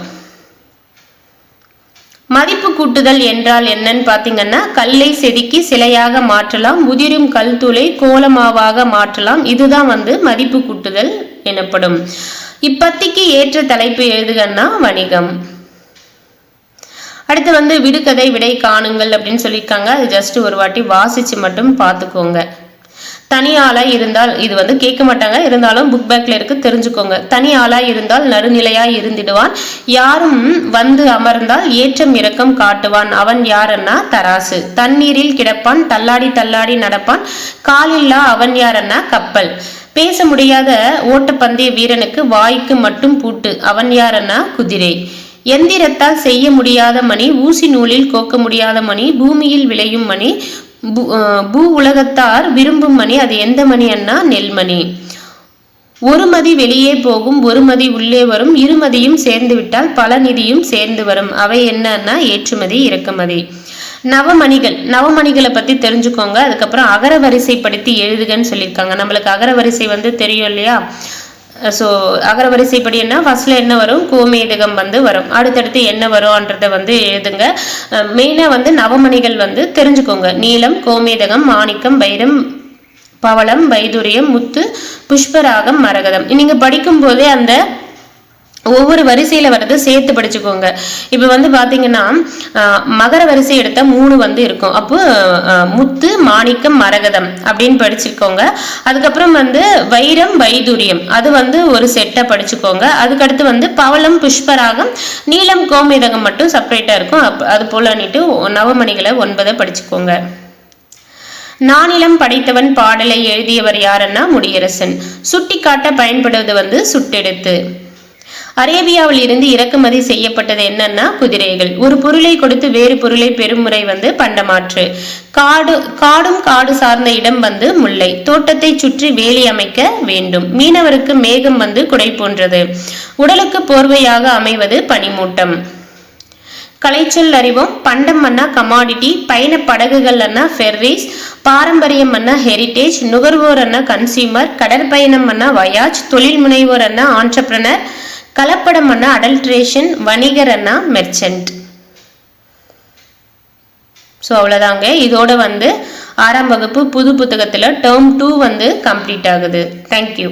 மதிப்பு கூட்டுதல் என்றால் என்னன்னு பாத்தீங்கன்னா, கல்லை செதுக்கி சிலையாக மாற்றலாம், உதிரும் கல் தூளை கோலமாவாக மாற்றலாம். இதுதான் மதிப்பு கூட்டுதல் எனப்படும். இப்பத்திக்கு ஏற்ற தலைப்பு எழுதுகன்னா வணிகம். அடுத்து விடுகதை விடை காணுங்கள் அப்படின்னு சொல்லியிருக்காங்க. அது ஜஸ்ட் ஒரு வாட்டி வாசிச்சு மட்டும் பார்த்துக்கோங்க. தனி ஆளா இருந்தால், இது கேட்க மாட்டாங்க, இருந்தாலும் புக் பேக்ல இருக்கு, தெரிஞ்சுக்கோங்க. தனி ஆளா இருந்தால் நடுநிலையாய் இருந்திடுவான், யாரும் அமர்ந்தால் ஏற்றம் இரக்கம் காட்டுவான், அவன் யாருன்னா தராசு. தண்ணீரில் கிடப்பான், தள்ளாடி தள்ளாடி நடப்பான், காலில்லா அவன் யாருன்னா கப்பல். பேச முடியாத ஓட்டப்பந்தய வீரனுக்கு வாய்க்கு மட்டும் பூட்டு, அவன் யாருன்னா குதிரை. எந்திரத்தால் செய்ய முடியாத மணி, ஊசி நூலில் கோக்க முடியாத மணி, பூமியில் விளையும் மணி, பூ உலகத்தார் விரும்பும் மணி, அது எந்த மணி அண்ணா நெல்மணி. ஒரு மதி வெளியே போகும், ஒரு மதி உள்ளே வரும், இருமதியும் சேர்ந்து விட்டால் பல நிதியும் சேர்ந்து வரும், அவை என்னன்னா ஏற்றுமதி இறக்குமதி. நவமணிகளை பத்தி தெரிஞ்சுக்கோங்க. அதுக்கப்புறம் அகர வரிசைப்படுத்தி எழுதுகன்னு சொல்லியிருக்காங்க. நம்மளுக்கு அகர வரிசை தெரியும் இல்லையா. ஸோ அகர வரிசைப்படி என்ன, ஃபர்ஸ்ட்ல என்ன வரும், கோமேதகம் வரும், அடுத்தடுத்து என்ன வரும்ன்றதை எழுதுங்க. மெயினா நவமணிகள் தெரிஞ்சுக்கோங்க. நீலம், கோமேதகம், மாணிக்கம், வைரம், பவளம், வைதுரியம், முத்து, புஷ்பராகம், மரகதம். நீங்க படிக்கும் போதே அந்த ஒவ்வொரு வரிசையில வர்றது சேர்த்து படிச்சுக்கோங்க. இப்ப பாத்தீங்கன்னா மகர வரிசை எடுத்தா 3 இருக்கும். அப்போ முத்து, மாணிக்கம், மரகதம் அப்படின்னு படிச்சுக்கோங்க. அதுக்கப்புறம் வைரம், வைதுரியம் அது ஒரு செட்டை படிச்சுக்கோங்க. அதுக்கடுத்து பவளம், புஷ்பராகம், நீலம், கோமேதகம் மட்டும் செப்பரேட்டா இருக்கும். அது போல நவமணிகளை 9 படிச்சுக்கோங்க. நானிலம் படைத்தவன் பாடலை எழுதியவர் யாருன்னா முடியரசன். சுட்டி காட்ட பயன்படுவது சுட்டெடுத்து. அரேபியாவில் இருந்து இறக்குமதி செய்யப்பட்டது என்னன்னா குதிரைகள். ஒரு பொருளை கொடுத்து வேறு பொருளை பெறும் முறை பண்டமாற்று. காடும் காடு சார்ந்த இடம் முல்லை. தோட்டத்தை சுற்றி வேலி அமைக்க வேண்டும். மீனவருக்கு மேகம் குடை போன்றது. உடலுக்கு போர்வையாக அமைவது பனிமூட்டம். கலைச்சொல் அறிவோம். பண்டம் கமாடிட்டி, பயண படகுகள் ஃபெர்ரிஸ், பாரம்பரியம் ஹெரிட்டேஜ், நுகர்வோர் கன்சியூமர், கடற்பயணம் வயாஜ், தொழில் முனைவோர் ஆண்டர்பிரனர், கலப்படம் அடல்ட்ரேஷன், வணிகர் மெர்ச்சன்ட். ஸோ அவ்வளோதாங்க. இதோட 6ஆம் வகுப்பு புது புத்தகத்தில் டேர்ம் 2 கம்ப்ளீட் ஆகுது. தேங்க்யூ.